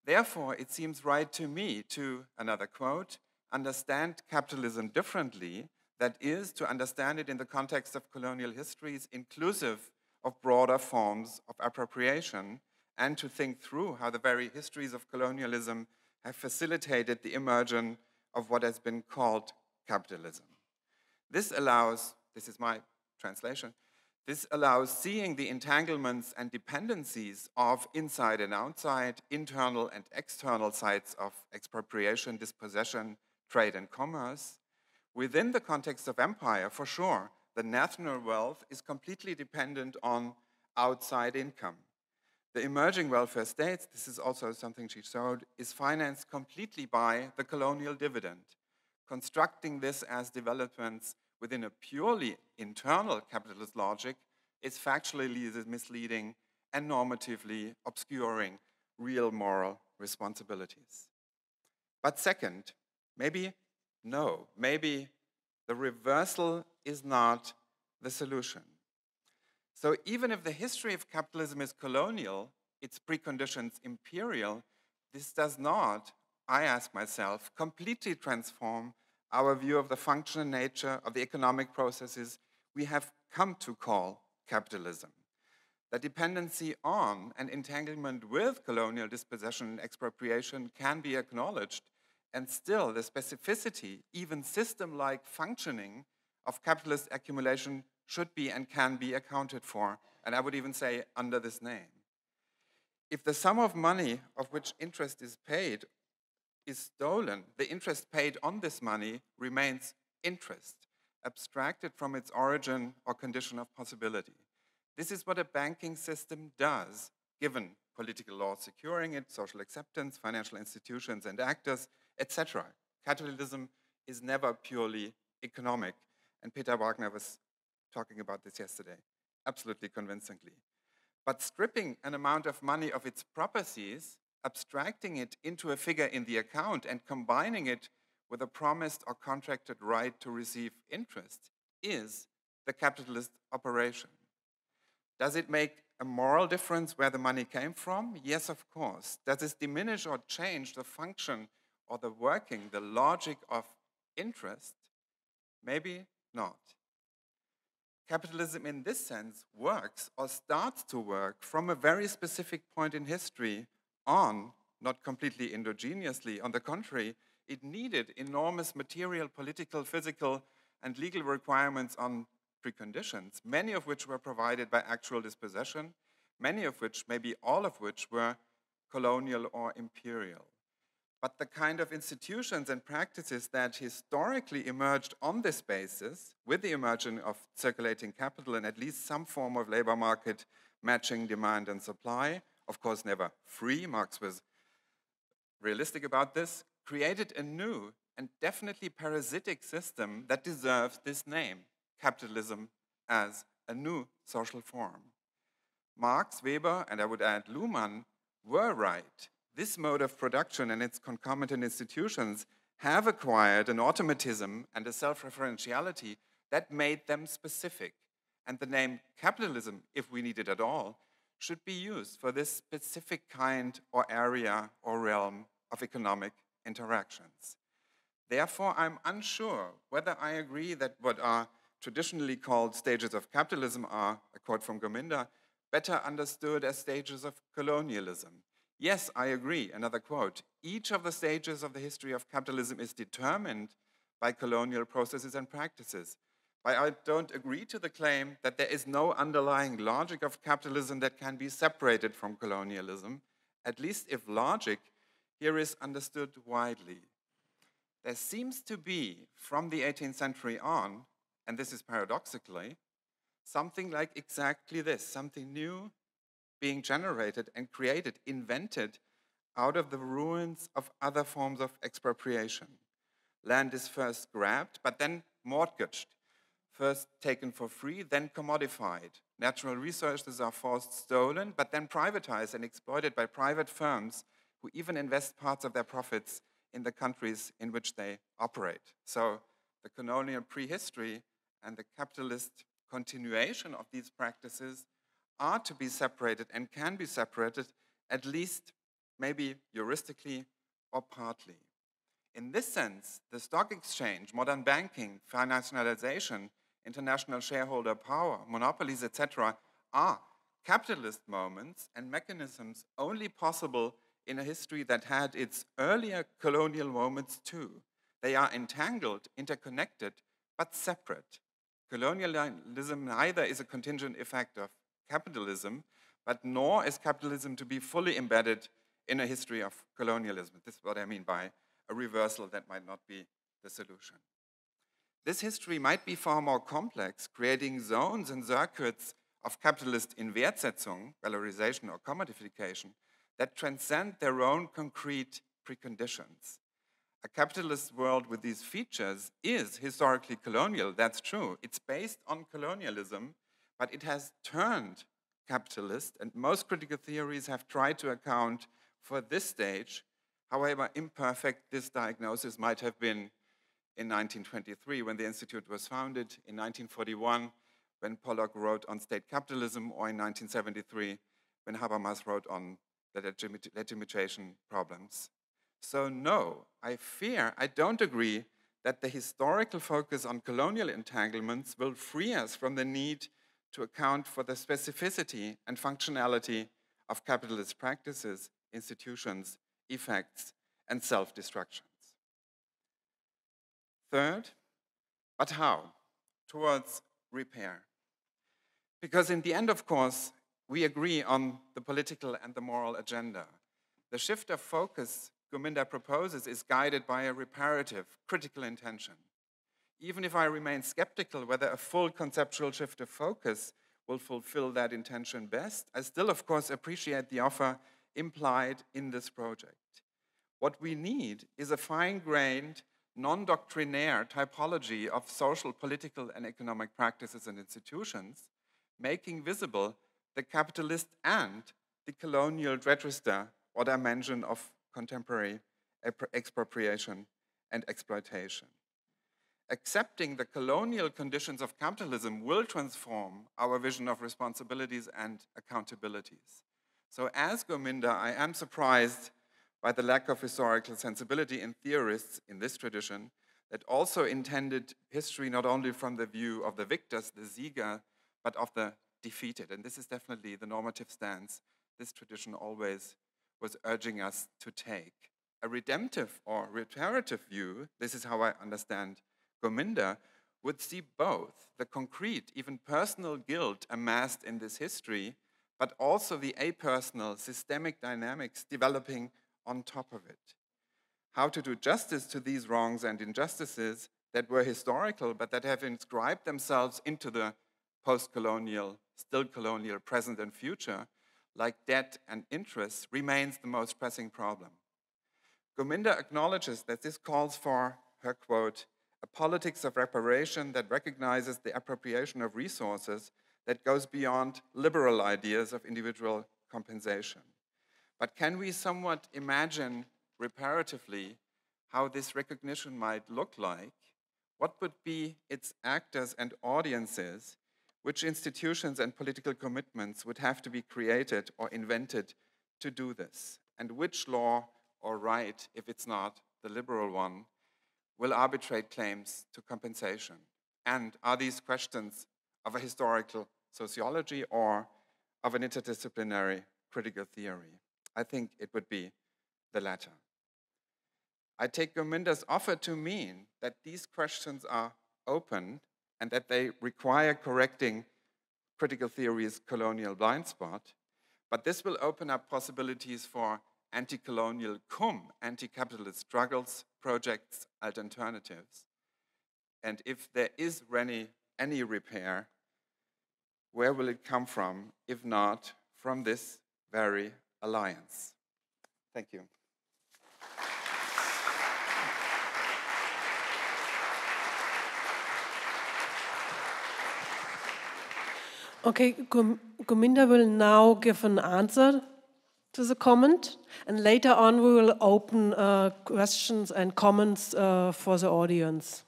Therefore, it seems right to me to, another quote, understand capitalism differently, that is, to understand it in the context of colonial histories, inclusive of broader forms of appropriation, and to think through how the very histories of colonialism have facilitated the emergence of what has been called capitalism. This allows, this is my translation, this allows seeing the entanglements and dependencies of inside and outside, internal and external sides of expropriation, dispossession, trade and commerce. Within the context of empire, for sure, the national wealth is completely dependent on outside income. The emerging welfare states, this is also something she showed, is financed completely by the colonial dividend. Constructing this as developments within a purely internal capitalist logic is factually misleading and normatively obscuring real moral responsibilities. But second, maybe the reversal is not the solution. So even if the history of capitalism is colonial, its preconditions imperial, this does not, I ask myself, completely transform our view of the functional nature of the economic processes we have come to call capitalism. The dependency on and entanglement with colonial dispossession and expropriation can be acknowledged, and still the specificity, even system-like functioning of capitalist accumulation should be and can be accounted for, and I would even say under this name. If the sum of money of which interest is paid is stolen, the interest paid on this money remains interest, abstracted from its origin or condition of possibility. This is what a banking system does, given political law securing it, social acceptance, financial institutions and actors, etc. Capitalism is never purely economic, and Peter Wagner was talking about this yesterday, absolutely convincingly. But stripping an amount of money of its properties, abstracting it into a figure in the account and combining it with a promised or contracted right to receive interest is the capitalist operation. Does it make a moral difference where the money came from? Yes, of course. Does this diminish or change the function or the working, the logic of interest? Maybe not. Capitalism in this sense works or starts to work from a very specific point in history on, not completely endogenously, on the contrary, it needed enormous material, political, physical, and legal requirements on preconditions, many of which were provided by actual dispossession, many of which, maybe all of which, were colonial or imperial. But the kind of institutions and practices that historically emerged on this basis, with the emergence of circulating capital and at least some form of labor market matching demand and supply, of course never free, Marx was realistic about this, created a new and definitely parasitic system that deserves this name, capitalism as a new social form. Marx, Weber, and I would add Luhmann, were right. This mode of production and its concomitant institutions have acquired an automatism and a self-referentiality that made them specific. And the name capitalism, if we need it at all, should be used for this specific kind or area or realm of economic interactions. Therefore, I'm unsure whether I agree that what are traditionally called stages of capitalism are, a quote from Gurminder, better understood as stages of colonialism. Yes, I agree, another quote. Each of the stages of the history of capitalism is determined by colonial processes and practices. But I don't agree to the claim that there is no underlying logic of capitalism that can be separated from colonialism, at least if logic here is understood widely. There seems to be, from the 18th century on, and this is paradoxically, something like exactly this, something new being generated and created, invented out of the ruins of other forms of expropriation. Land is first grabbed, but then mortgaged, first taken for free, then commodified. Natural resources are first stolen, but then privatized and exploited by private firms who even invest parts of their profits in the countries in which they operate. So the colonial prehistory and the capitalist continuation of these practices are to be separated and can be separated, at least maybe heuristically or partly. In this sense, the stock exchange, modern banking, financialization, international shareholder power, monopolies, etc., are capitalist moments and mechanisms only possible in a history that had its earlier colonial moments too. They are entangled, interconnected, but separate. Colonialism neither is a contingent effect of capitalism, but nor is capitalism to be fully embedded in a history of colonialism. This is what I mean by a reversal that might not be the solution. This history might be far more complex, creating zones and circuits of capitalist Inwertsetzung, valorization or commodification, that transcend their own concrete preconditions. A capitalist world with these features is historically colonial, that's true. It's based on colonialism, but it has turned capitalist, and most critical theories have tried to account for this stage, however imperfect this diagnosis might have been in 1923 when the Institute was founded, in 1941 when Pollock wrote on state capitalism, or in 1973 when Habermas wrote on the legitimation problems. So no, I don't agree that the historical focus on colonial entanglements will free us from the need to account for the specificity and functionality of capitalist practices, institutions, effects, and self-destructions. Third, but how? Towards repair. Because in the end, of course, we agree on the political and the moral agenda. The shift of focus Gurminder proposes is guided by a reparative, critical intention. Even if I remain skeptical whether a full conceptual shift of focus will fulfill that intention best, I still, of course, appreciate the offer implied in this project. What we need is a fine-grained, non-doctrinaire typology of social, political, and economic practices and institutions, making visible the capitalist and the colonial register or dimension of contemporary expropriation and exploitation. Accepting the colonial conditions of capitalism will transform our vision of responsibilities and accountabilities. So as Gurminder, I am surprised by the lack of historical sensibility in theorists in this tradition that also intended history not only from the view of the victors, the Sieger, but of the defeated. And this is definitely the normative stance this tradition always was urging us to take. A redemptive or reparative view, this is how I understand Gurminder, would see both the concrete, even personal guilt amassed in this history, but also the apersonal, systemic dynamics developing on top of it. How to do justice to these wrongs and injustices that were historical, but that have inscribed themselves into the post-colonial, still colonial present and future, like debt and interest, remains the most pressing problem. Gurminder acknowledges that this calls for, her quote, a politics of reparation that recognizes the appropriation of resources that goes beyond liberal ideas of individual compensation. But can we somewhat imagine reparatively how this recognition might look like? What would be its actors and audiences? Which institutions and political commitments would have to be created or invented to do this? And which law or right, if it's not the liberal one, will arbitrate claims to compensation? And are these questions of a historical sociology or of an interdisciplinary critical theory? I think it would be the latter. I take Gurminder's offer to mean that these questions are open and that they require correcting critical theory's colonial blind spot, but this will open up possibilities for anti-colonial anti-capitalist struggles, projects, alternatives. And if there is any repair, where will it come from, if not from this very alliance? Thank you. Okay, Gurminder will now give an answer to the comment, and later on we will open questions and comments for the audience.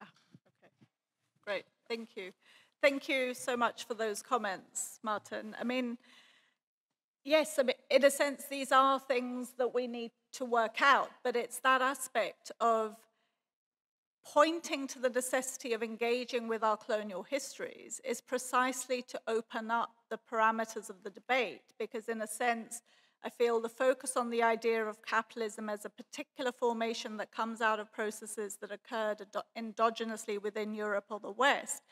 Okay, great, thank you. Thank you so much for those comments, Martin. I mean, yes, in a sense, these are things that we need to work out, but it's that aspect of pointing to the necessity of engaging with our colonial histories is precisely to open up the parameters of the debate, because in a sense, I feel the focus on the idea of capitalism as a particular formation that comes out of processes that occurred endogenously within Europe or the West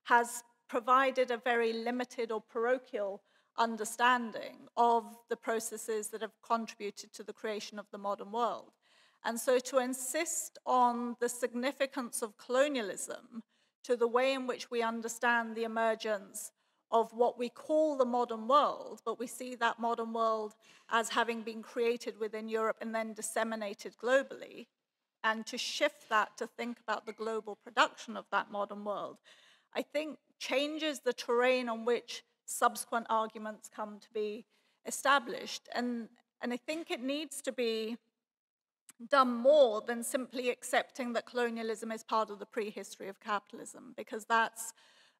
has provided a very limited or parochial understanding of the processes that have contributed to the creation of the modern world. And so to insist on the significance of colonialism to the way in which we understand the emergence of what we call the modern world, but we see that modern world as having been created within Europe and then disseminated globally, and to shift that to think about the global production of that modern world, I think changes the terrain on which subsequent arguments come to be established. And I think it needs to be done more than simply accepting that colonialism is part of the prehistory of capitalism, because that's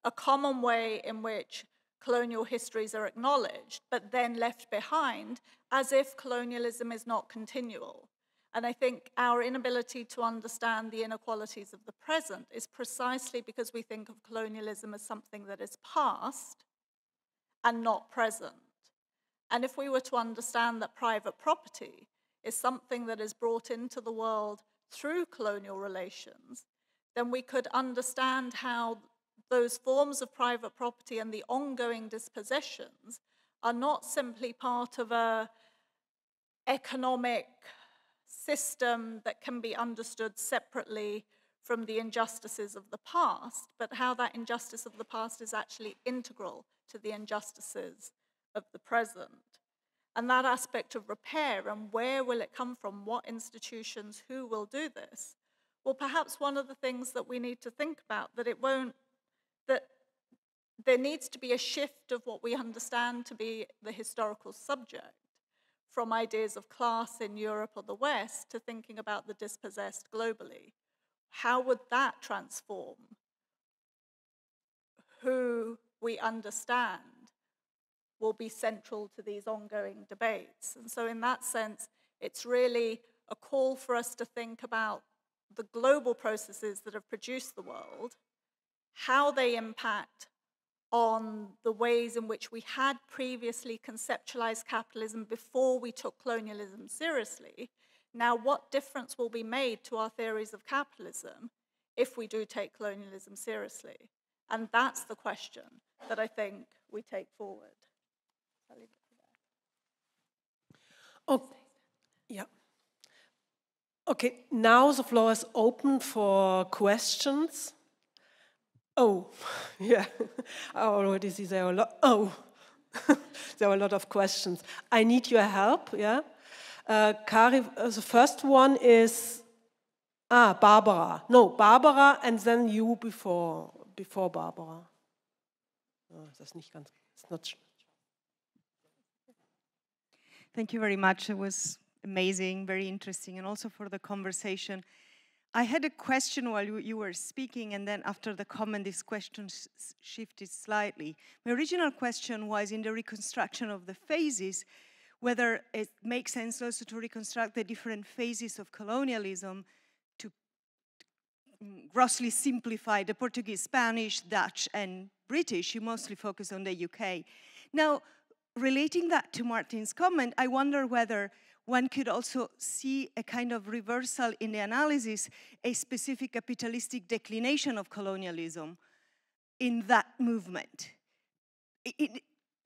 a common way in which colonial histories are acknowledged, but then left behind as if colonialism is not continual. And I think our inability to understand the inequalities of the present is precisely because we think of colonialism as something that is past and not present. And if we were to understand that private property is something that is brought into the world through colonial relations, then we could understand how those forms of private property and the ongoing dispossessions are not simply part of an economic system that can be understood separately from the injustices of the past, but how that injustice of the past is actually integral to the injustices of the present. And that aspect of repair, and where will it come from, what institutions, who will do this? Well, perhaps one of the things that we need to think about, that there needs to be a shift of what we understand to be the historical subject from ideas of class in Europe or the West to thinking about the dispossessed globally. How would that transform who we understand will be central to these ongoing debates? And so in that sense, it's really a call for us to think about the global processes that have produced the world, how they impact on the ways in which we had previously conceptualized capitalism before we took colonialism seriously. Now, what difference will be made to our theories of capitalism if we do take colonialism seriously? And that's the question that I think we take forward. I'll leave it there. Oh, yeah. Okay, now the floor is open for questions. Oh, yeah, I already see there are a lot. Oh, there are a lot of questions. I need your help, yeah? Kari, the first one is, Barbara. No, Barbara, and then you before Barbara. Oh, that's nicht ganz, it's not. Thank you very much. It was amazing, very interesting, and also for the conversation. I had a question while you were speaking, and then after the comment, this question shifted slightly. My original question was in the reconstruction of the phases, whether it makes sense also to reconstruct the different phases of colonialism to grossly simplify the Portuguese, Spanish, Dutch, and British. You mostly focus on the UK. Now, relating that to Martin's comment, I wonder whether one could also see a kind of reversal in the analysis, a specific capitalistic declination of colonialism in that movement.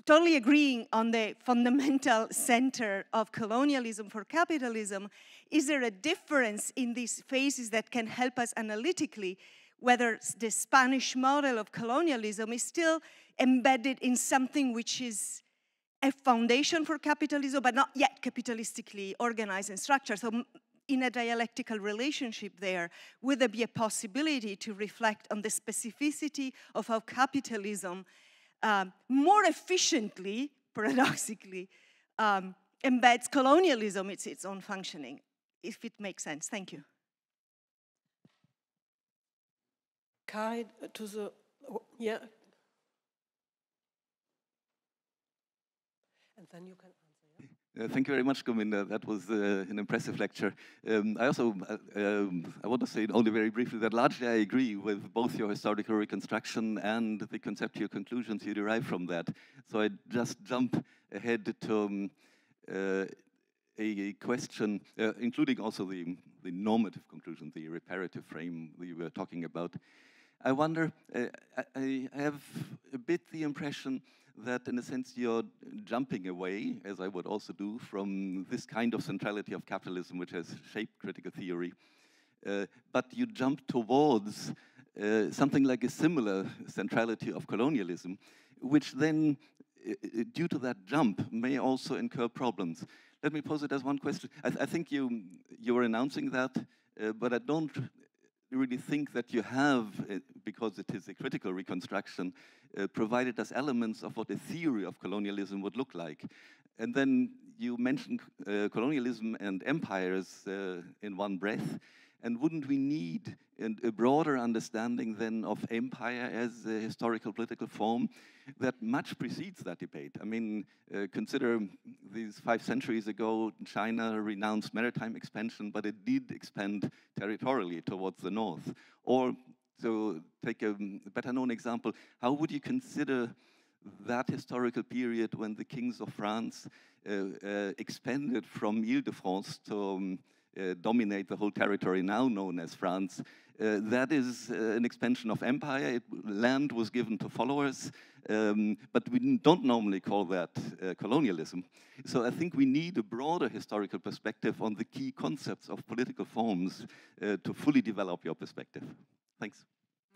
Totally agreeing on the fundamental center of colonialism for capitalism, is there a difference in these phases that can help us analytically, whether the Spanish model of colonialism is still embedded in something which is a foundation for capitalism, but not yet capitalistically organized and structured? So in a dialectical relationship there, would there be a possibility to reflect on the specificity of how capitalism more efficiently, paradoxically, embeds colonialism, its own functioning, if it makes sense? Thank you. Kai, to the, yeah. And then you can answer. Thank you very much, Gurminder. That was an impressive lecture. I want to say only very briefly that largely I agree with both your historical reconstruction and the conceptual conclusions you derive from that. So I just jump ahead to a question, including also the normative conclusion, the reparative frame we were talking about. I wonder, I have a bit the impression that in a sense you're jumping away, as I would also do, from this kind of centrality of capitalism which has shaped critical theory, but you jump towards something like a similar centrality of colonialism, which then, due to that jump, may also incur problems. Let me pose it as one question. I think you were announcing that, but I don't really think that you have, because it is a critical reconstruction, provided us elements of what a theory of colonialism would look like. And then you mentioned colonialism and empires in one breath. And wouldn't we need a broader understanding then of empire as a historical political form that much precedes that debate? I mean, consider these 5 centuries ago, China renounced maritime expansion, but it did expand territorially towards the north. Or, to take a better known example, how would you consider that historical period when the kings of France expanded from Ile-de-France to dominate the whole territory now known as France? That is an expansion of empire. Land was given to followers, but we don't normally call that colonialism. So I think we need a broader historical perspective on the key concepts of political forms to fully develop your perspective. Thanks.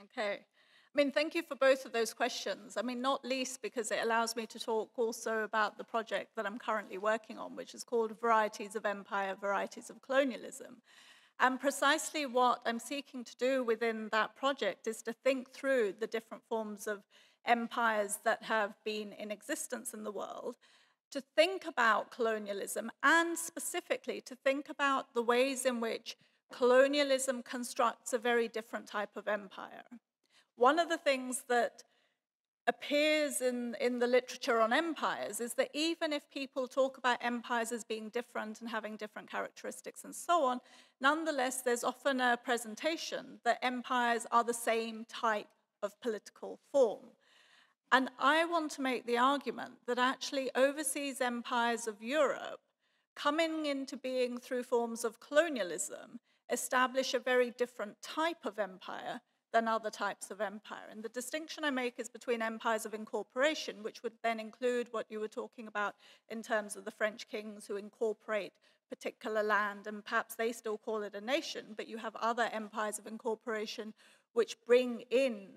Okay. I mean, thank you for both of those questions. I mean, not least because it allows me to talk also about the project that I'm currently working on, which is called Varieties of Empire, Varieties of Colonialism. And precisely what I'm seeking to do within that project is to think through the different forms of empires that have been in existence in the world, to think about colonialism, and specifically to think about the ways in which colonialism constructs a very different type of empire. One of the things that appears in the literature on empires is that even if people talk about empires as being different and having different characteristics and so on, nonetheless, there's often a presentation that empires are the same type of political form. And I want to make the argument that actually overseas empires of Europe, coming into being through forms of colonialism, establish a very different type of empire than other types of empire. And the distinction I make is between empires of incorporation, which would then include what you were talking about in terms of the French kings who incorporate particular land, and perhaps they still call it a nation, but you have other empires of incorporation which bring in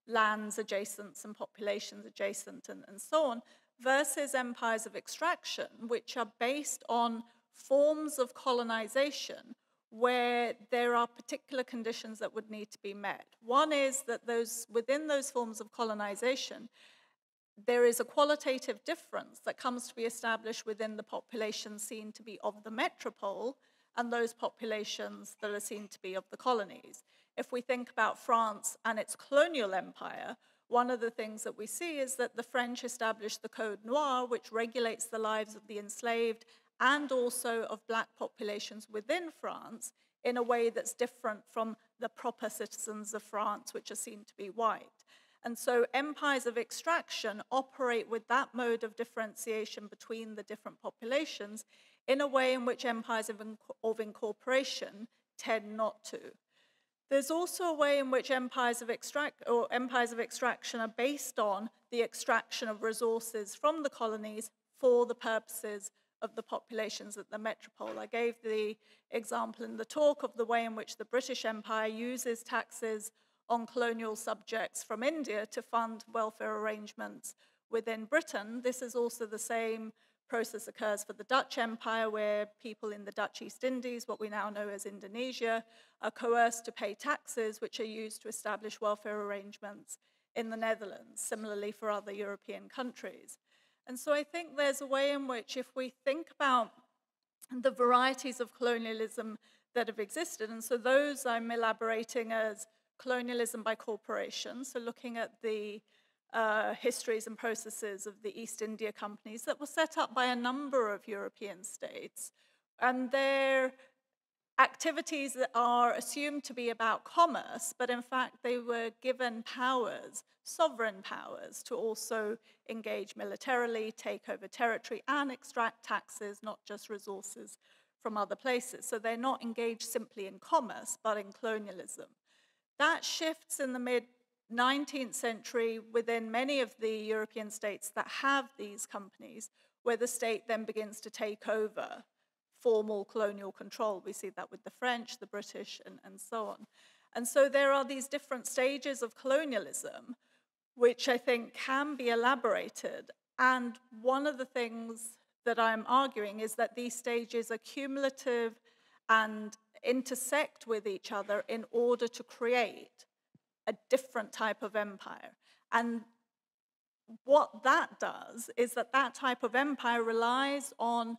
lands adjacent and populations adjacent and so on, versus empires of extraction, which are based on forms of colonization where there are particular conditions that would need to be met. One is that within those forms of colonization, there is a qualitative difference that comes to be established within the populations seen to be of the metropole and those populations that are seen to be of the colonies. If we think about France and its colonial empire, one of the things that we see is that the French established the Code Noir, which regulates the lives of the enslaved and also of black populations within France in a way that's different from the proper citizens of France, which are seen to be white. And so empires of extraction operate with that mode of differentiation between the different populations in a way in which empires of incorporation tend not to. There's also a way in which empires of extraction are based on the extraction of resources from the colonies for the purposes of the populations at the metropole. I gave the example in the talk of the way in which the British Empire uses taxes on colonial subjects from India to fund welfare arrangements within Britain. This is also the same process occurs for the Dutch Empire, where people in the Dutch East Indies, what we now know as Indonesia, are coerced to pay taxes which are used to establish welfare arrangements in the Netherlands, similarly for other European countries. And so I think there's a way in which, if we think about the varieties of colonialism that have existed, and so those I'm elaborating as colonialism by corporation, so looking at the histories and processes of the East India companies that were set up by a number of European states, and their activities that are assumed to be about commerce, but in fact they were given powers, sovereign powers, to also engage militarily, take over territory, and extract taxes, not just resources from other places. So they're not engaged simply in commerce, but in colonialism. That shifts in the mid-19th century within many of the European states that have these companies, where the state then begins to take over formal colonial control. We see that with the French, the British, and so on. And so there are these different stages of colonialism, which I think can be elaborated. And one of the things that I'm arguing is that these stages are cumulative and intersect with each other in order to create a different type of empire. And what that does is that that type of empire relies on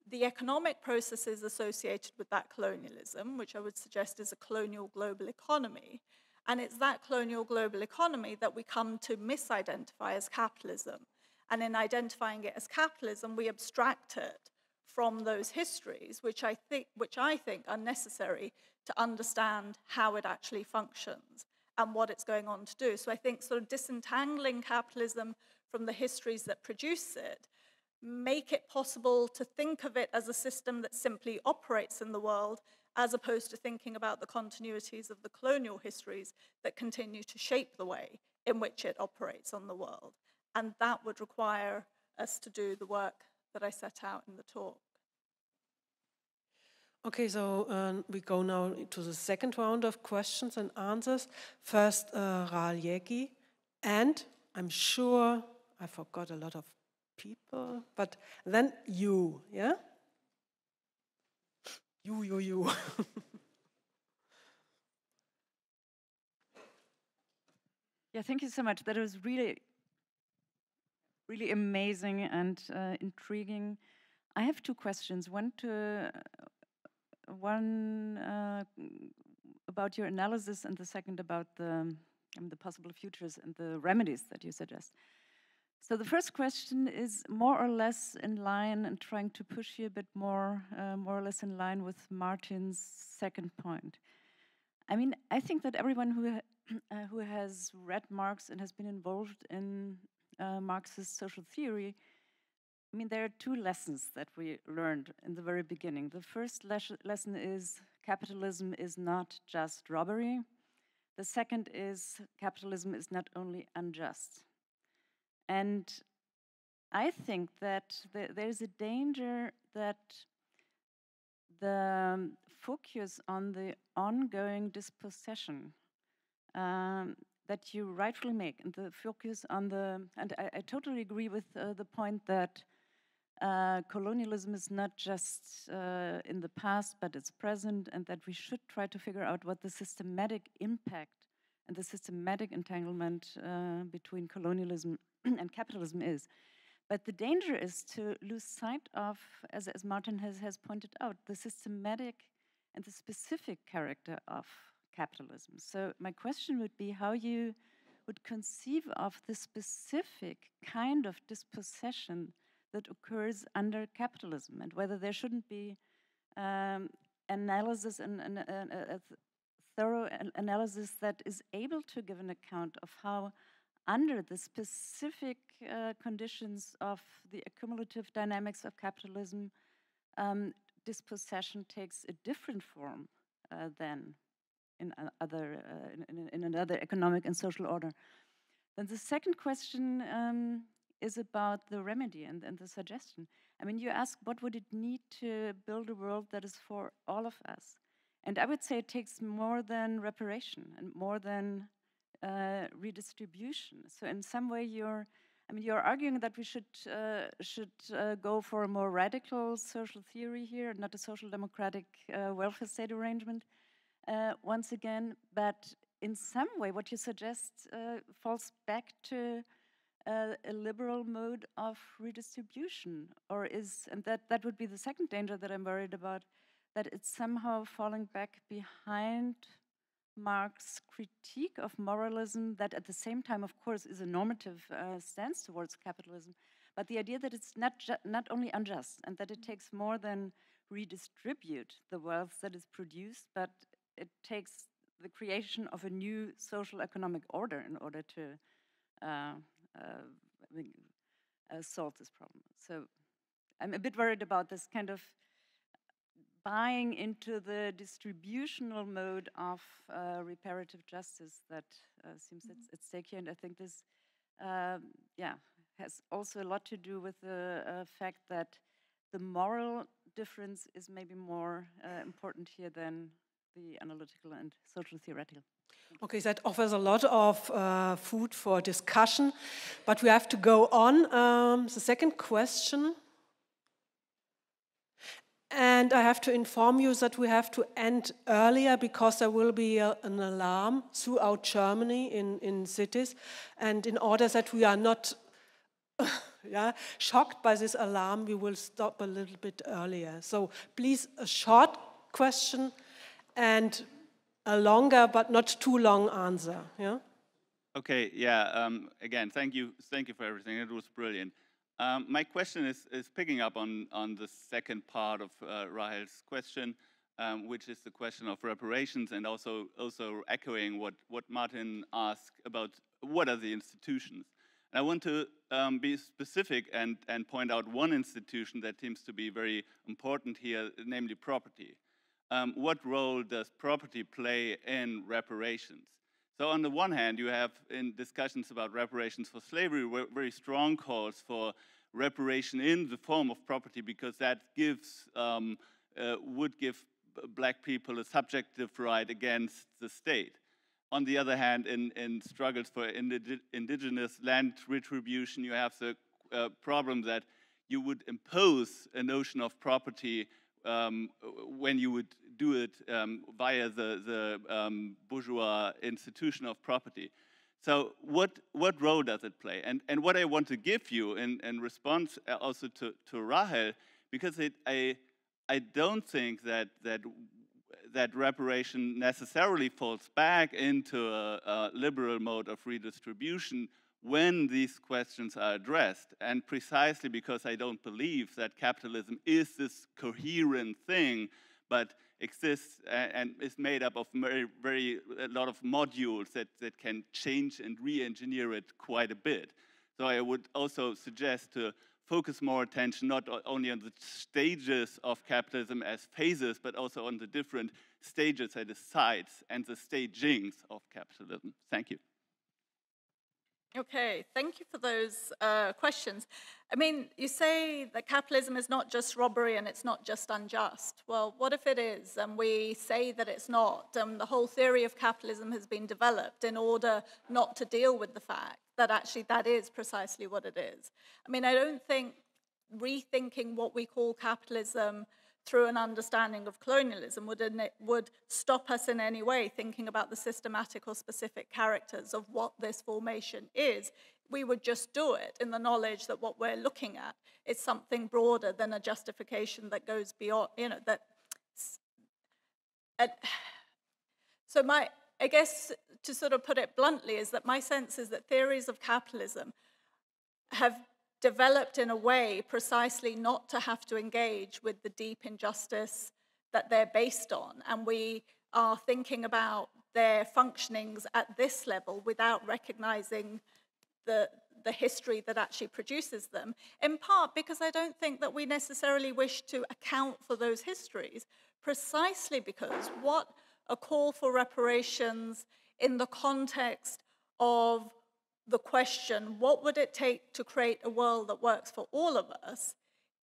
the economic processes associated with that colonialism, which I would suggest is a colonial global economy. And it's that colonial global economy that we come to misidentify as capitalism. And in identifying it as capitalism, we abstract it from those histories, which I think are necessary to understand how it actually functions and what it's going on to do. So I think sort of disentangling capitalism from the histories that produce it make it possible to think of it as a system that simply operates in the world, as opposed to thinking about the continuities of the colonial histories that continue to shape the way in which it operates on the world. And that would require us to do the work that I set out in the talk. Okay, so we go now to the second round of questions and answers. First, Raal Yegi, and I'm sure I forgot a lot of people, but then you, yeah? You. Yeah, thank you so much. That was really amazing and intriguing. I have two questions. One about your analysis, and the second about the possible futures and the remedies that you suggest. So the first question is more or less in line, and trying to push you a bit more or less in line with Martin's second point. I mean, I think that everyone who has read Marx and has been involved in Marxist social theory, I mean, there are two lessons that we learned in the very beginning. The first lesson is capitalism is not just robbery. The second is capitalism is not only unjust. And I think that there's a danger that the focus on the ongoing dispossession that you rightfully make, and the focus on and I totally agree with the point that colonialism is not just in the past, but it's present, and that we should try to figure out what the systematic impact and the systematic entanglement between colonialism and capitalism is. But the danger is to lose sight of, as Martin has pointed out, the systematic and the specific character of capitalism. So my question would be how you would conceive of the specific kind of dispossession that occurs under capitalism, and whether there shouldn't be analysis and a thorough analysis that is able to give an account of how, under the specific conditions of the accumulative dynamics of capitalism, dispossession takes a different form than in another economic and social order. Then the second question is about the remedy and the suggestion. I mean, you ask what would it need to build a world that is for all of us? And I would say it takes more than reparation and more than redistribution. So in some way you're arguing that we should go for a more radical social theory here, not a social democratic welfare state arrangement, once again, but in some way what you suggest falls back to a liberal mode of redistribution, and that would be the second danger that I'm worried about, that it's somehow falling back behind Marx's critique of moralism, that at the same time, of course, is a normative stance towards capitalism, but the idea that it's not only unjust and that it takes more than redistribute the wealth that is produced, but it takes the creation of a new social economic order in order to solve this problem. So I'm a bit worried about this kind of buying into the distributional mode of reparative justice that seems at stake here. And I think this has also a lot to do with the fact that the moral difference is maybe more important here than the analytical and social theoretical. Okay, that offers a lot of food for discussion, but we have to go on. The second question. And I have to inform you that we have to end earlier because there will be an alarm throughout Germany in cities. And in order that we are not shocked by this alarm, we will stop a little bit earlier. So please, a short question and a longer but not too long answer. Yeah? Okay, again, thank you for everything. It was brilliant. My question is picking up on the second part of Rahel's question, which is the question of reparations, and also echoing what Martin asked about what are the institutions. And I want to be specific and point out one institution that seems to be very important here, namely property. What role does property play in reparations? So on the one hand, you have in discussions about reparations for slavery, very strong calls for reparation in the form of property, because that would give black people a subjective right against the state. On the other hand, in struggles for indigenous land retribution, you have the problem that you would impose a notion of property when you would do it via the bourgeois institution of property. So what role does it play? And what I want to give you in response also to Rahel, because I don't think that reparation necessarily falls back into a liberal mode of redistribution when these questions are addressed, and precisely because I don't believe that capitalism is this coherent thing, but exists and is made up of a lot of modules that can change and re-engineer it quite a bit. So I would also suggest to focus more attention not only on the stages of capitalism as phases, but also on the different stages at the sites and the stagings of capitalism. Thank you. Okay, thank you for those questions. I mean, you say that capitalism is not just robbery and it's not just unjust. Well, what if it is, and we say that it's not? The whole theory of capitalism has been developed in order not to deal with the fact that actually that is precisely what it is. I mean, I don't think rethinking what we call capitalism through an understanding of colonialism would stop us in any way thinking about the systematic or specific characters of what this formation is. We would just do it in the knowledge that what we're looking at is something broader than a justification that goes beyond, So I guess to sort of put it bluntly is that my sense is that theories of capitalism have developed in a way precisely not to have to engage with the deep injustice that they're based on. And we are thinking about their functionings at this level without recognizing the history that actually produces them, in part because I don't think that we necessarily wish to account for those histories, precisely because what a call for reparations in the context of the question, what would it take to create a world that works for all of us,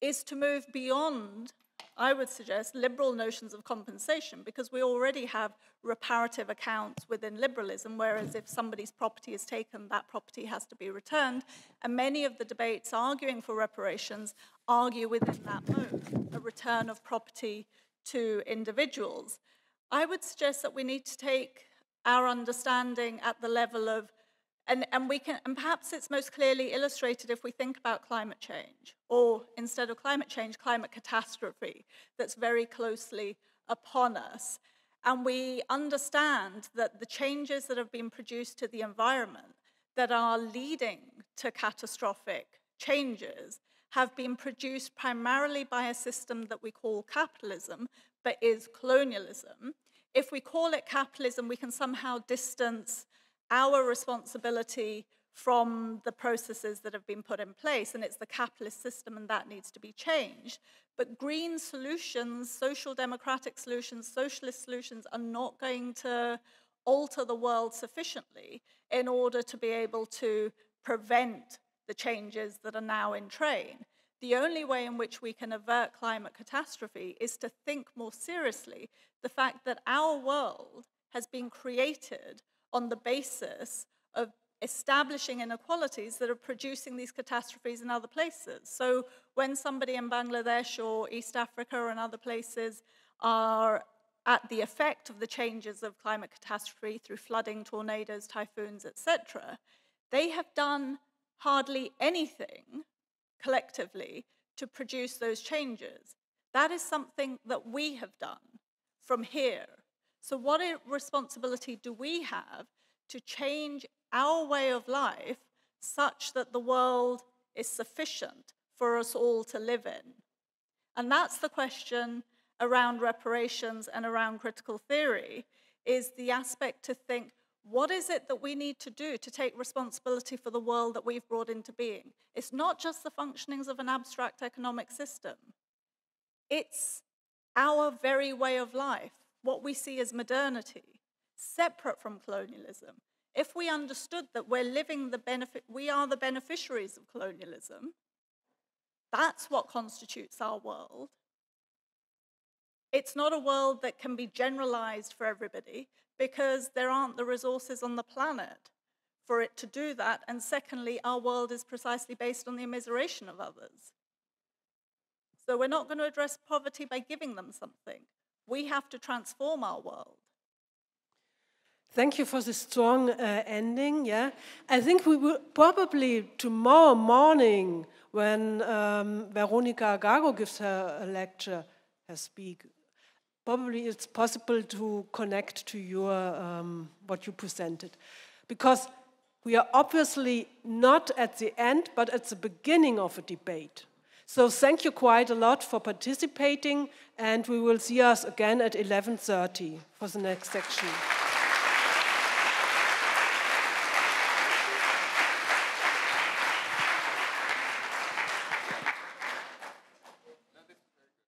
is to move beyond, I would suggest, liberal notions of compensation, because we already have reparative accounts within liberalism, whereas if somebody's property is taken, that property has to be returned. And many of the debates arguing for reparations argue within that mode, a return of property to individuals. I would suggest that we need to take our understanding at the level of, and perhaps it's most clearly illustrated if we think about climate change, or instead of climate change, climate catastrophe that's very closely upon us. And we understand that the changes that have been produced to the environment that are leading to catastrophic changes have been produced primarily by a system that we call capitalism, but is colonialism. If we call it capitalism, we can somehow distance our responsibility from the processes that have been put in place, and it's the capitalist system, and that needs to be changed. But green solutions, social democratic solutions, socialist solutions are not going to alter the world sufficiently in order to be able to prevent the changes that are now in train. The only way in which we can avert climate catastrophe is to think more seriously the fact that our world has been created on the basis of establishing inequalities that are producing these catastrophes in other places. So when somebody in Bangladesh or East Africa and other places are at the effect of the changes of climate catastrophe through flooding, tornadoes, typhoons, etc., they have done hardly anything collectively to produce those changes. That is something that we have done from here. So what responsibility do we have to change our way of life such that the world is sufficient for us all to live in? And that's the question around reparations and around critical theory, is the aspect to think, what is it that we need to do to take responsibility for the world that we've brought into being? It's not just the functionings of an abstract economic system. It's our very way of life, what we see as modernity, separate from colonialism. If we understood that we're living we are the beneficiaries of colonialism, that's what constitutes our world. It's not a world that can be generalized for everybody because there aren't the resources on the planet for it to do that. And secondly, our world is precisely based on the immiseration of others. So we're not going to address poverty by giving them something. We have to transform our world. Thank you for the strong ending. Yeah, I think we will probably tomorrow morning, when Veronica Gago gives her lecture, her speak, probably it's possible to connect to your what you presented, because we are obviously not at the end, but at the beginning of a debate. So thank you quite a lot for participating, and we will see us again at 11:30 for the next section.